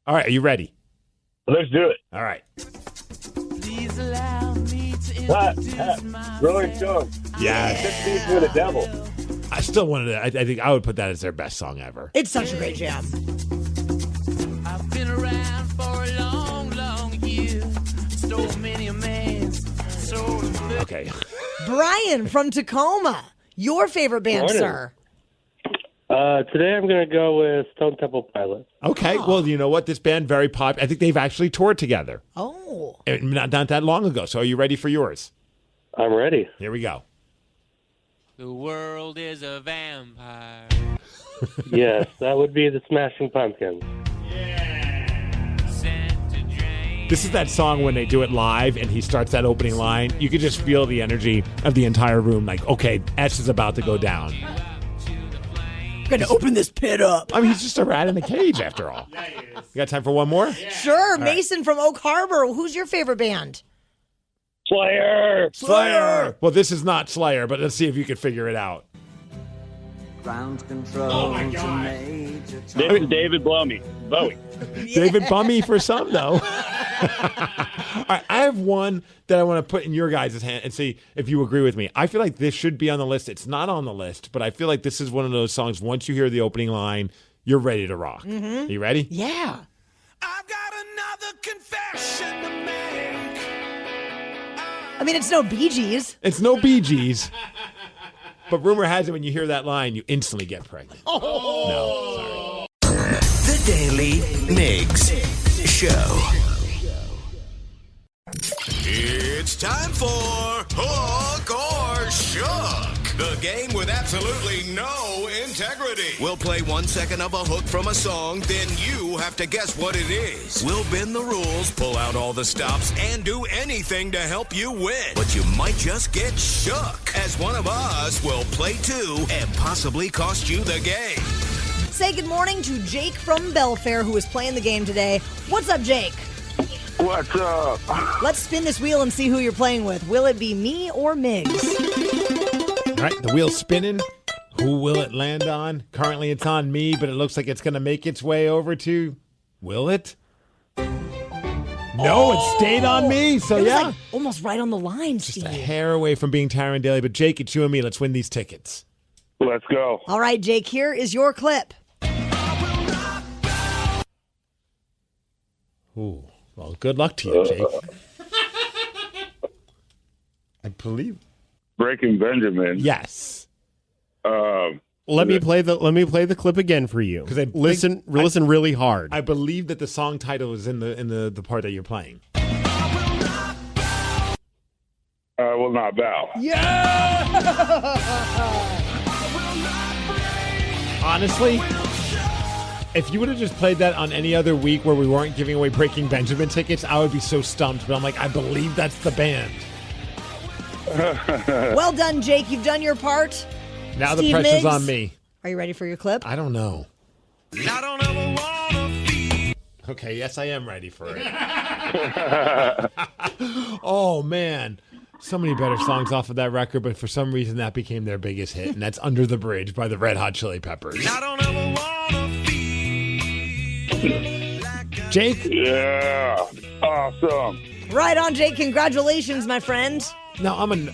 All right, are you ready? Let's do it. All right. Rolling Stones. Yeah. Sympathy for the Devil. I still wanted to. I think I would put that as their best song ever. It's such a great jam. I've been around for a long, long year. Stole many a man's soul. Okay. Brian from Tacoma, your favorite band, Morning. sir? Today I'm going to go with Stone Temple Pilots. Okay. Well, you know what? This band, very popular. I think they've actually toured together. Oh. Not that long ago. So are you ready for yours? I'm ready. Here we go. The world is a vampire. Yes, that would be the Smashing Pumpkins. This is that song when they do it live and he starts that opening line. You can just feel the energy of the entire room. Like, okay, S is about to go down. Gonna open this pit up. I mean, he's just a rat in a cage after all. Yeah, he is. You got time for one more? Sure. right. Mason from Oak Harbor, who's your favorite band? Slayer. Well, this is not Slayer, but let's see if you can figure it out. Ground control. Oh, my God. David Bowie. David Bummy for some, though. All right, I have one that I want to put in your guys' hand and see if you agree with me. I feel like this should be on the list. It's not on the list, but I feel like this is one of those songs, once you hear the opening line, you're ready to rock. Mm-hmm. Are you ready? Yeah. I've got another confession to make. I mean, it's no Bee Gees. It's no Bee Gees. But rumor has it when you hear that line, you instantly get pregnant. Oh. No, sorry. The Daily Migs Show. It's time for Hook or Shook, the game with absolutely no integrity. We'll play 1 second of a hook from a song, then you have to guess what it is. We'll bend the rules, pull out all the stops, and do anything to help you win. But you might just get shook, as one of us will play too and possibly cost you the game. Say good morning to Jake from Belfair, who is playing the game today. What's up, Jake? What's up? Let's spin this wheel and see who you're playing with. Will it be me or Migs? All right, the wheel's spinning. Who will it land on? Currently, it's on me, but it looks like it's going to make its way over to... Will it? No, it stayed on me, so It was yeah. like almost right on the line, Just Steve. a hair away from being Tara and Daly, but Jake, it's you and me. Let's win these tickets. Let's go. All right, Jake, here is your clip. Ooh, well, good luck to you, Jake. I believe. Breaking Benjamin. Yes. Let me play the clip again for you. Because listen really hard. I believe that the song title is in the part that you're playing. I will not bow. Yeah! Honestly, if you would have just played that on any other week where we weren't giving away Breaking Benjamin tickets, I would be so stumped. But I'm like, I believe that's the band. Well done, Jake. You've done your part. Now Steve the pressure's Migs, on me. Are you ready for your clip? I don't know. I don't ever wanna be. Okay, yes, I am ready for it. Oh, man. So many better songs off of that record, but for some reason that became their biggest hit, and that's Under the Bridge by the Red Hot Chili Peppers. I don't ever wanna be. Jake? Yeah. Awesome. Right on, Jake. Congratulations, my friend. No, I'm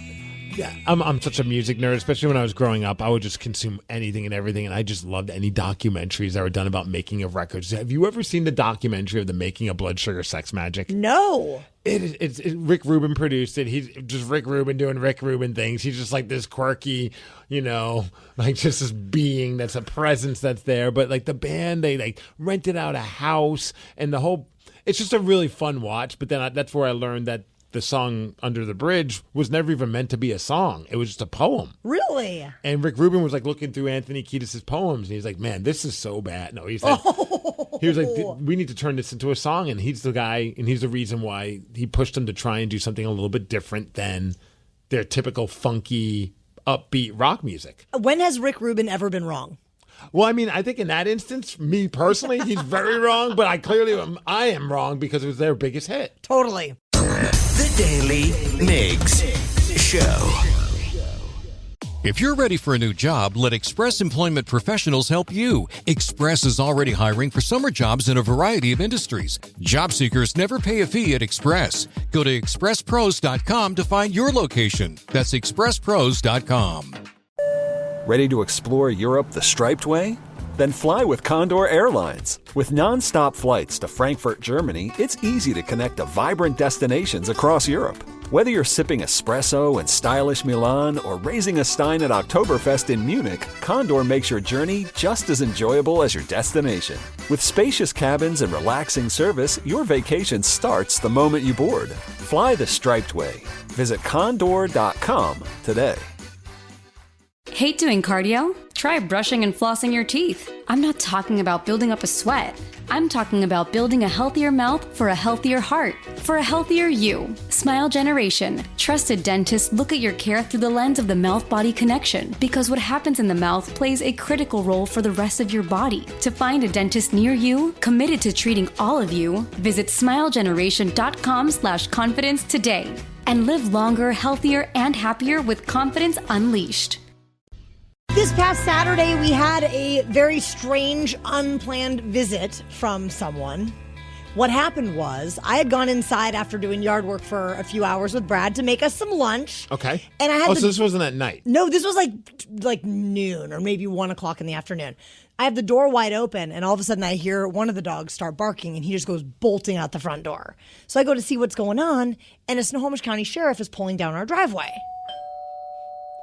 such a music nerd, especially when I was growing up. I would just consume anything and everything, and I just loved any documentaries that were done about making of records. Have you ever seen the documentary of the making of Blood Sugar Sex Magic? No. It's Rick Rubin produced it. He's just Rick Rubin doing Rick Rubin things. He's just like this quirky, like just this being that's a presence that's there. But like the band, they like rented out a house, and the whole. It's just a really fun watch. But then that's where I learned that the song Under the Bridge was never even meant to be a song. It was just a poem. Really? And Rick Rubin was like looking through Anthony Kiedis' poems, and he's like, man, this is so bad. No, he said, he was like, we need to turn this into a song. And he's the guy, and he's the reason why he pushed him to try and do something a little bit different than their typical funky, upbeat rock music. When has Rick Rubin ever been wrong? Well, I mean, I think in that instance, me personally, he's very wrong, but I am wrong because it was their biggest hit. Totally. The Daily Migs Show. If you're ready for a new job, let Express Employment Professionals help you. Express is already hiring for summer jobs in a variety of industries. Job seekers never pay a fee at Express. Go to expresspros.com to find your location. That's expresspros.com. Ready to explore Europe the striped way? Then fly with Condor Airlines. With non-stop flights to Frankfurt, Germany, it's easy to connect to vibrant destinations across Europe. Whether you're sipping espresso in stylish Milan or raising a stein at Oktoberfest in Munich, Condor makes your journey just as enjoyable as your destination. With spacious cabins and relaxing service, your vacation starts the moment you board. Fly the striped way. Visit condor.com today. Hate doing cardio? Try brushing and flossing your teeth. I'm not talking about building up a sweat. I'm talking about building a healthier mouth for a healthier heart, for a healthier you. Smile Generation. Trusted dentists look at your care through the lens of the mouth-body connection because what happens in the mouth plays a critical role for the rest of your body. To find a dentist near you, committed to treating all of you, visit smilegeneration.com/confidence today and live longer, healthier, and happier with confidence unleashed. This past Saturday, we had a very strange, unplanned visit from someone. What happened was, I had gone inside after doing yard work for a few hours with Brad to make us some lunch. Okay. And I had so this wasn't at night? No, this was like noon or maybe 1 o'clock in the afternoon. I have the door wide open, and all of a sudden I hear one of the dogs start barking, and he just goes bolting out the front door. So I go to see what's going on, and a Snohomish County sheriff is pulling down our driveway.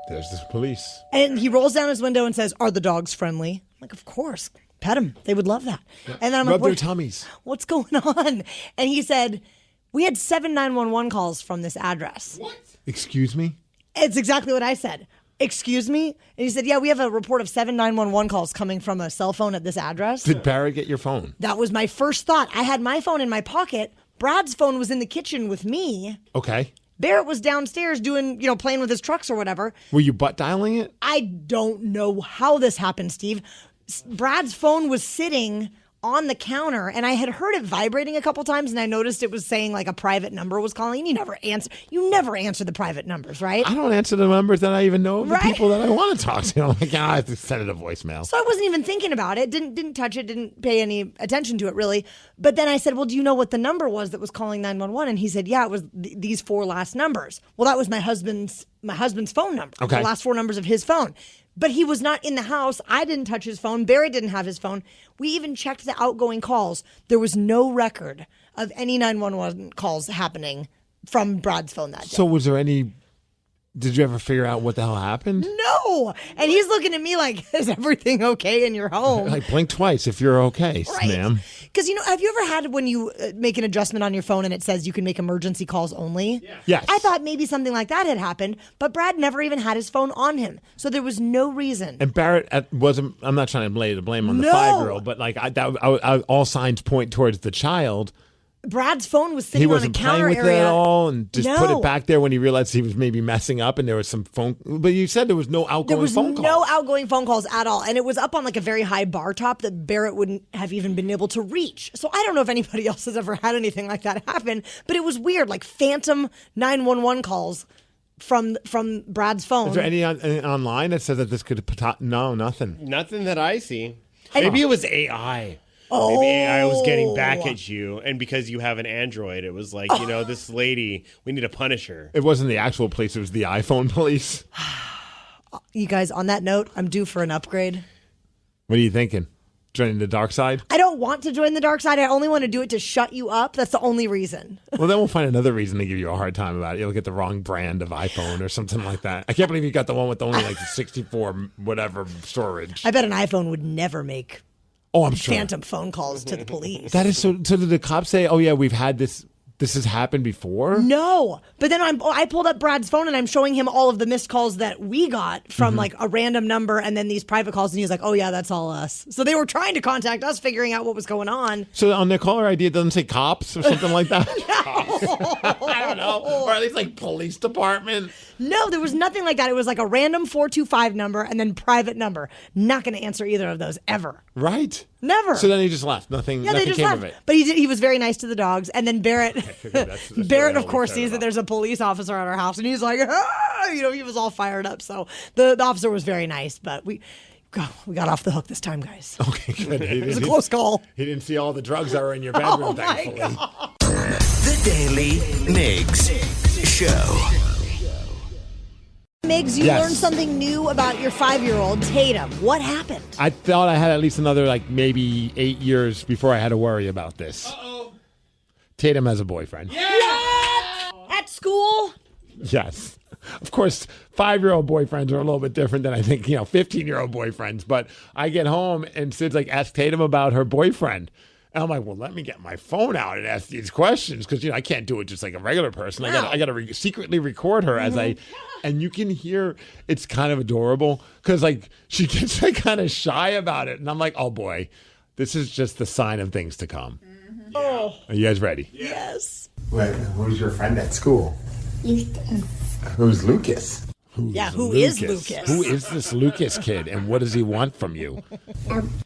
There's the police. And he rolls down his window and says, "Are the dogs friendly?" I'm like, "Of course. Pet them. They would love that." Yeah. And then I'm Rub like, their tummies. What's going on? And he said, "We had 7 911 calls from this address." What? Excuse me? It's exactly what I said. Excuse me? And he said, "Yeah, we have a report of 7 911 calls coming from a cell phone at this address." Did Barry get your phone? That was my first thought. I had my phone in my pocket. Brad's phone was in the kitchen with me. Okay. Barrett was downstairs doing, playing with his trucks or whatever. Were you butt dialing it? I don't know how this happened, Steve. Brad's phone was sitting on the counter, and I had heard it vibrating a couple times, and I noticed it was saying like a private number was calling. And you never answer the private numbers, right? I don't answer the numbers that I even know of the people that I want to talk to. I'm like, I have to send it a voicemail. So I wasn't even thinking about it. Didn't touch it. Didn't pay any attention to it really. But then I said, "Well, do you know what the number was that was calling 911?" And he said, "Yeah, it was these 4 last numbers." Well, that was my husband's phone number. Okay. The last 4 numbers of his phone. But he was not in the house. I didn't touch his phone. Barry didn't have his phone. We even checked the outgoing calls. There was no record of any 911 calls happening from Brad's phone that day. So was there any... Did you ever figure out what the hell happened? No. And he's looking at me like, "Is everything okay in your home?" Like, blink twice if you're okay, Right. ma'am. Because, have you ever had when you make an adjustment on your phone and it says you can make emergency calls only? Yeah. Yes. I thought maybe something like that had happened, but Brad never even had his phone on him. So there was no reason. And Barrett wasn't... I'm not trying to lay the blame on the No. 5-year-old, but like all signs point towards the child. Brad's phone was He sitting on a wasn't counter playing with area. it at all and just put No. it back there when he realized he was maybe messing up and there was some phone... But you said there was no outgoing phone calls. There was no outgoing phone calls at all. And it was up on like a very high bar top that Barrett wouldn't have even been able to reach. So I don't know if anybody else has ever had anything like that happen, but it was weird, like phantom 911 calls from Brad's phone. Is there any online that says that this could... No, nothing. Nothing that I see. And- Maybe it was AI. Maybe AI was getting back at you, and because you have an Android, it was like, this lady, we need to punish her. It wasn't the actual police, it was the iPhone police. You guys, on that note, I'm due for an upgrade. What are you thinking? Joining the dark side? I don't want to join the dark side. I only want to do it to shut you up. That's the only reason. Well, then we'll find another reason to give you a hard time about it. You'll get the wrong brand of iPhone or something like that. I can't believe you got the one with only like 64 whatever storage. I bet an iPhone would never make Oh, I'm sure. phantom phone calls to the police. That is so. So did the cops say, "Oh yeah, we've had this This has happened before? No. But then I pulled up Brad's phone and I'm showing him all of the missed calls that we got from like a random number and then these private calls. And he's like, oh, yeah, that's all us. So they were trying to contact us, figuring out what was going on. So on their caller ID, it doesn't say cops or something like that? No. I don't know. Or at least like police department. No, there was nothing like that. It was like a random 425 number and then private number. Not going to answer either of those ever. Right. Never. So then he just left. Nothing they just came left. of it. But he was very nice to the dogs. And then Barrett, that's Barrett, of course, sees that there's a police officer at our house. And he's like, ah! He was all fired up. So the officer was very nice. But we got off the hook this time, guys. Okay, good. It was a close call. He didn't see all the drugs that were in your bedroom, thankfully. The Daly Migs Show. Migs, you learned something new about your 5-year-old, Tatum. What happened? I thought I had at least another, like, maybe 8 years before I had to worry about this. Uh-oh. Tatum has a boyfriend. Yeah! At school? Yes. Of course, 5-year-old boyfriends are a little bit different than I think, 15-year-old boyfriends. But I get home and Sid's like, ask Tatum about her boyfriend. And I'm like, well, let me get my phone out and ask these questions because, I can't do it just like a regular person. I got to secretly record her as and you can hear it's kind of adorable because, like, she gets like kind of shy about it. And I'm like, oh, boy, this is just the sign of things to come. Mm-hmm. Oh. Are you guys ready? Yes. Wait, who's your friend at school? Lucas. Who's Lucas? Who is Lucas? Who is this Lucas kid, and what does he want from you?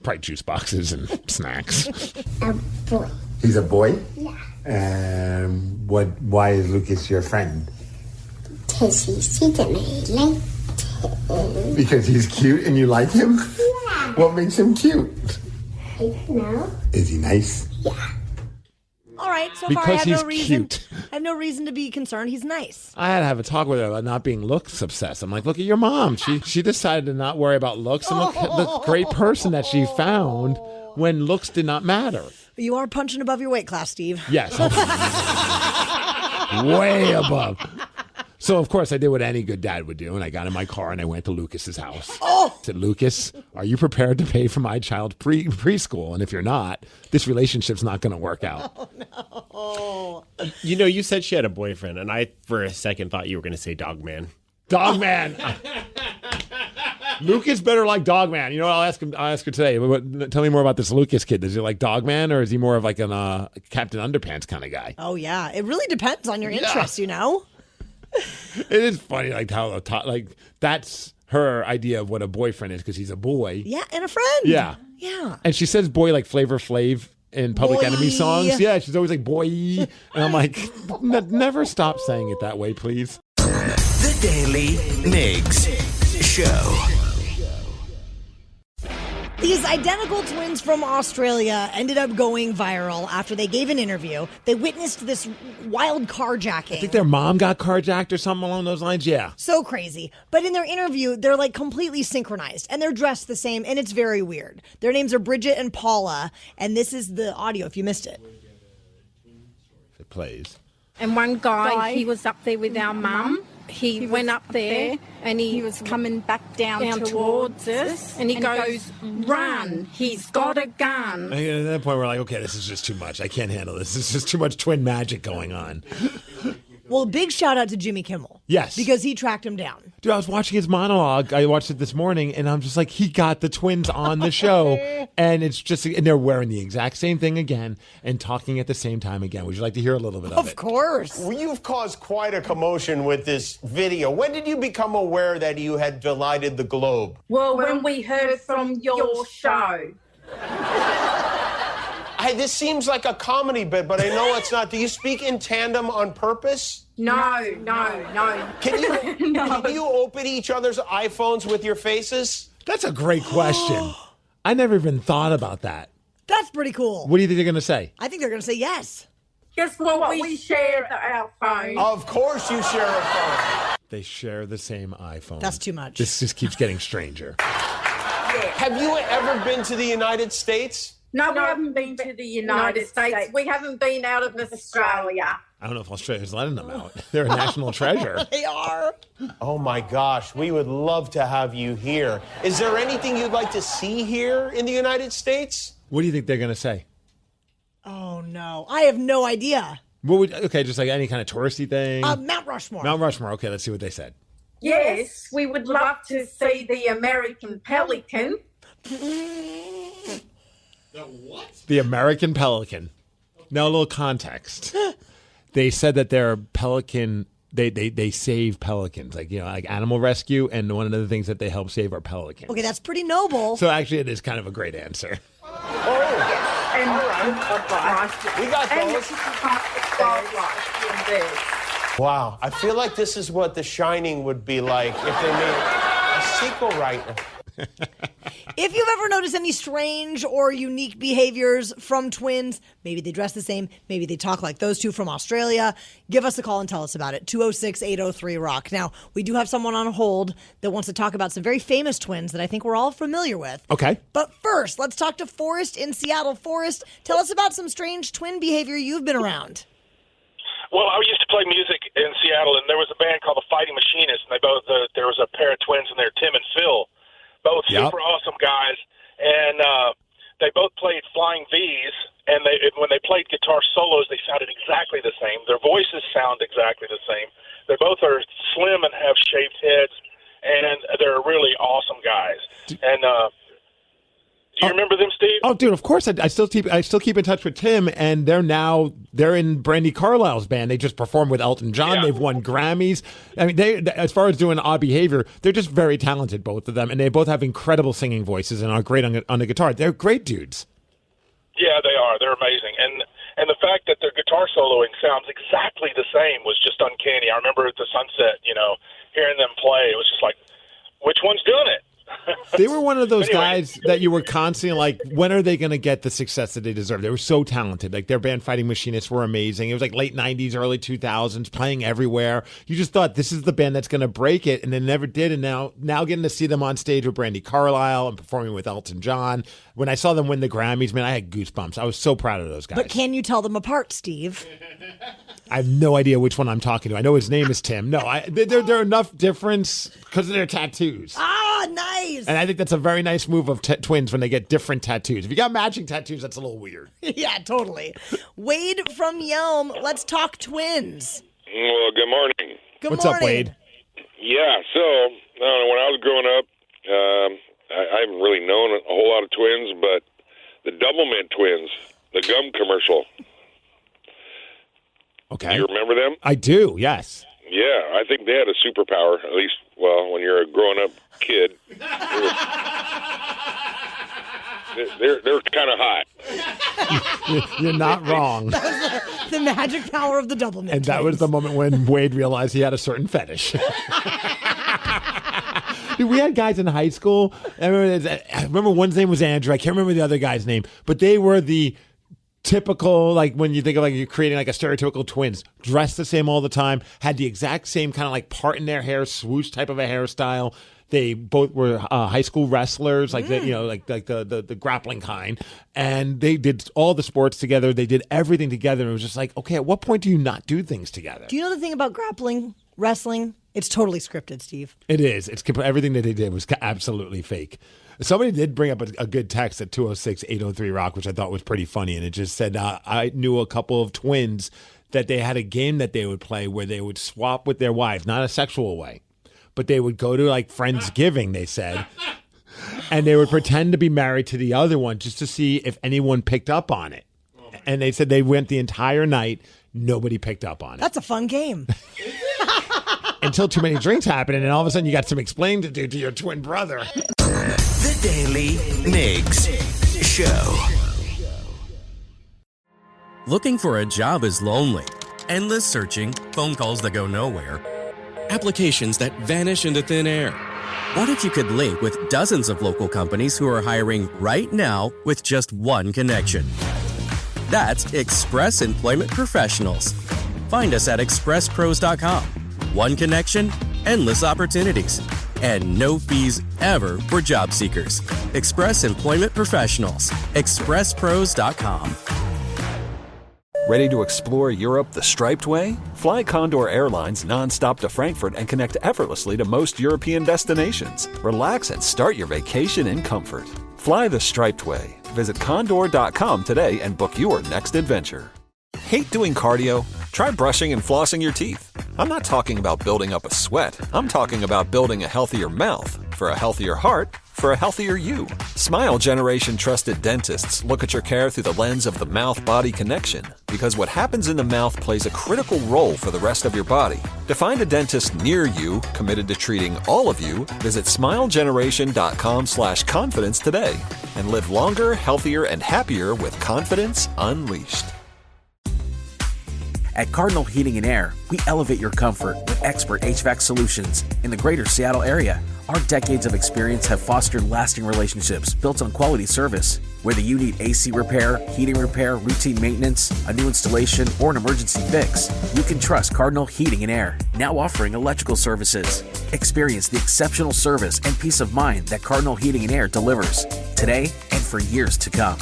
Probably juice boxes and snacks. A boy. He's a boy? Yeah. Why is Lucas your friend? Because he's cute and I like him. Because he's cute and you like him? Yeah. What makes him cute? I don't know. Is he nice? Yeah. All right, so Because far I have he's no reason. cute. I have no reason to be concerned. He's nice. I had to have a talk with her about not being looks obsessed. I'm like, look at your mom. She decided to not worry about looks, and look at the great person that she found when looks did not matter. You are punching above your weight class, Steve. Yes. Way above. So, of course, I did what any good dad would do, and I got in my car and I went to Lucas's house. Oh! I said, Lucas, are you prepared to pay for my child's preschool? And if you're not, this relationship's not going to work out. Oh, no. You said she had a boyfriend, and I, for a second, thought you were going to say Dog Man. Dog Man. Lucas better like Dog Man. I'll ask her today. Tell me more about this Lucas kid. Does he like Dog Man, or is he more of like an Captain Underpants kind of guy? Oh, yeah. It really depends on your interests, It is funny, like how that's her idea of what a boyfriend is because he's a boy. Yeah, and a friend. Yeah. Yeah. And she says boy like Flavor Flav in Public Boy. Enemy songs. Yeah, she's always like boy. And I'm like, never stop saying it that way, please. The Daly Migs Show. These identical twins from Australia ended up going viral after they gave an interview. They witnessed this wild carjacking. I think their mom got carjacked or something along those lines. Yeah. So crazy. But in their interview, they're like completely synchronized and they're dressed the same and it's very weird. Their names are Bridget and Paula, and this is the audio if you missed it. It plays. And one guy, he was up there with our mum. He went up there and he was coming back down towards us and he goes, run, he's got a gun. At that point, we're like, okay, this is just too much. I can't handle this. This is just too much twin magic going on. Well, big shout out to Jimmy Kimmel. Yes. Because he tracked him down. Dude, I was watching his monologue. I watched it this morning, and I'm just like, he got the twins on the show. And it's just, and they're wearing the exact same thing again and talking at the same time again. Would you like to hear a little bit of it? Of course. Well, you've caused quite a commotion with this video. When did you become aware that you had delighted the globe? Well, when we heard from your show. Hey, this seems like a comedy bit, but I know it's not. Do you speak in tandem on purpose? No. Can you open each other's iPhones with your faces? That's a great question. I never even thought about that. That's pretty cool. What do you think they're going to say? I think they're going to say yes. Guess what? We share our phone. Of course you share a phone. They share the same iPhone. That's too much. This just keeps getting stranger. Have you ever been to the United States? No, we haven't been to the United States. We haven't been out of Australia. I don't know if Australia's letting them out. They're a national treasure. They are. Oh my gosh, we would love to have you here. Is there anything you'd like to see here in the United States? What do you think they're going to say? Oh no, I have no idea. Just like any kind of touristy thing. Mount Rushmore. Mount Rushmore. Okay, let's see what they said. Yes, we would love to see the American pelican. The what? The American pelican. Now a little context. They said that they're pelican. They save pelicans, like animal rescue, and one of the things that they help save are pelicans. Okay, that's pretty noble. So actually, it is kind of a great answer. And We got those. Wow. I feel like this is what The Shining would be like if they made a sequel right now. If you've ever noticed any strange or unique behaviors from twins, maybe they dress the same, maybe they talk like those two from Australia, give us a call and tell us about it. 206-803-ROCK. Now, we do have someone on hold that wants to talk about some very famous twins that I think we're all familiar with. Okay. But first, let's talk to Forrest in Seattle. Forrest, tell us about some strange twin behavior you've been around. Well, I used to play music in Seattle, and there was a band called the Fighting Machinists, and there was a pair of twins in there, Tim and Phil, both super awesome guys, and they both played Flying V's, and when they played guitar solos, they sounded exactly the same. Their voices sound exactly the same. They both are slim and have shaved heads, and they're really awesome guys. And do you remember them, Steve? Oh, dude, of course. I still keep in touch with Tim, and they're in Brandi Carlile's band. They just performed with Elton John. Yeah. They've won Grammys. I mean, they as far as doing odd behavior, they're just very talented, both of them, and they both have incredible singing voices and are great on the guitar. They're great dudes. Yeah, they are. They're amazing, and the fact that their guitar soloing sounds exactly the same was just uncanny. I remember at the Sunset, hearing them play, it was just like, which one's doing it? They were one of those guys that you were constantly like, when are they going to get the success that they deserve? They were so talented. Like their band Fighting Machinists were amazing. It was like late 90s, early 2000s, playing everywhere. You just thought this is the band that's going to break it, and they never did. And now getting to see them on stage with Brandi Carlile and performing with Elton John. When I saw them win the Grammys, man, I had goosebumps. I was so proud of those guys. But can you tell them apart, Steve? I have no idea which one I'm talking to. I know his name is Tim. No, there are enough difference because of their tattoos. Ah, nice. And I think that's a very nice move of twins when they get different tattoos. If you got matching tattoos, that's a little weird. Yeah, totally. Wade from Yelm, let's talk twins. Well, good morning. What's up, Wade? Yeah, so I don't know, when I was growing up, I haven't really known a whole lot of twins, but the Doublemint twins, the gum commercial. Okay. Do you remember them? I do, yes. Yeah, I think they had a superpower, at least, well, when you're a grown-up kid. They're kind of hot. You're not wrong. The magic power of the Doublemint And that was the moment when Wade realized he had a certain fetish. Dude, we had guys in high school. I remember one's name was Andrew. I can't remember the other guy's name, but they were the typical, like when you think of like you're creating like a stereotypical twins, dressed the same all the time, had the exact same kind of like part in their hair, swoosh type of a hairstyle. They both were high school wrestlers, like the grappling kind, and they did all the sports together. They did everything together. And it was just like, okay, at what point do you not do things together? Do you know the thing about grappling, wrestling? It's totally scripted, Steve. It is. Everything that they did was absolutely fake. Somebody did bring up a good text at 206-803-ROCK, which I thought was pretty funny, and it just said, I knew a couple of twins that they had a game that they would play where they would swap with their wives, not a sexual way, but they would go to like Friendsgiving, they said, and they would pretend to be married to the other one just to see if anyone picked up on it. And they said they went the entire night, nobody picked up on it. That's a fun game. Until too many drinks happen, and then all of a sudden you got some explaining to do to your twin brother. The Daily Migs Show. Looking for a job is lonely. Endless searching, phone calls that go nowhere, applications that vanish into thin air. What if you could link with dozens of local companies who are hiring right now with just one connection? That's Express Employment Professionals. Find us at expresspros.com. One connection, endless opportunities, and no fees ever for job seekers. Express Employment Professionals. expresspros.com. Ready to explore Europe the striped way? Fly Condor Airlines nonstop to Frankfurt and connect effortlessly to most European destinations. Relax and start your vacation in comfort. Fly the striped way. Visit condor.com today and book your next adventure. Hate doing cardio? Try brushing and flossing your teeth. I'm not talking about building up a sweat. I'm talking about building a healthier mouth for a healthier heart for a healthier you. Smile Generation trusted dentists look at your care through the lens of the mouth-body connection because what happens in the mouth plays a critical role for the rest of your body. To find a dentist near you committed to treating all of you, visit smilegeneration.com/confidence today and live longer, healthier, and happier with confidence unleashed. At Cardinal Heating and Air, we elevate your comfort with expert HVAC solutions in the greater Seattle area. Our decades of experience have fostered lasting relationships built on quality service. Whether you need AC repair, heating repair, routine maintenance, a new installation, or an emergency fix, you can trust Cardinal Heating and Air, now offering electrical services. Experience the exceptional service and peace of mind that Cardinal Heating and Air delivers today and for years to come.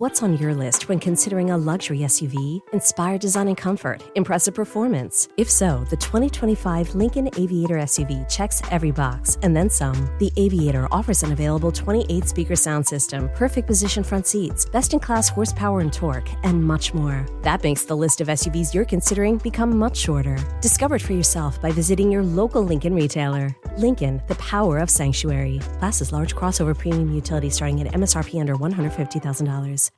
What's on your list when considering a luxury SUV? Inspired design and comfort, impressive performance. If so, the 2025 Lincoln Aviator SUV checks every box, and then some. The Aviator offers an available 28-speaker sound system, perfect position front seats, best-in-class horsepower and torque, and much more. That makes the list of SUVs you're considering become much shorter. Discover it for yourself by visiting your local Lincoln retailer. Lincoln, the power of sanctuary. Class is large crossover premium utility starting at MSRP under $150,000.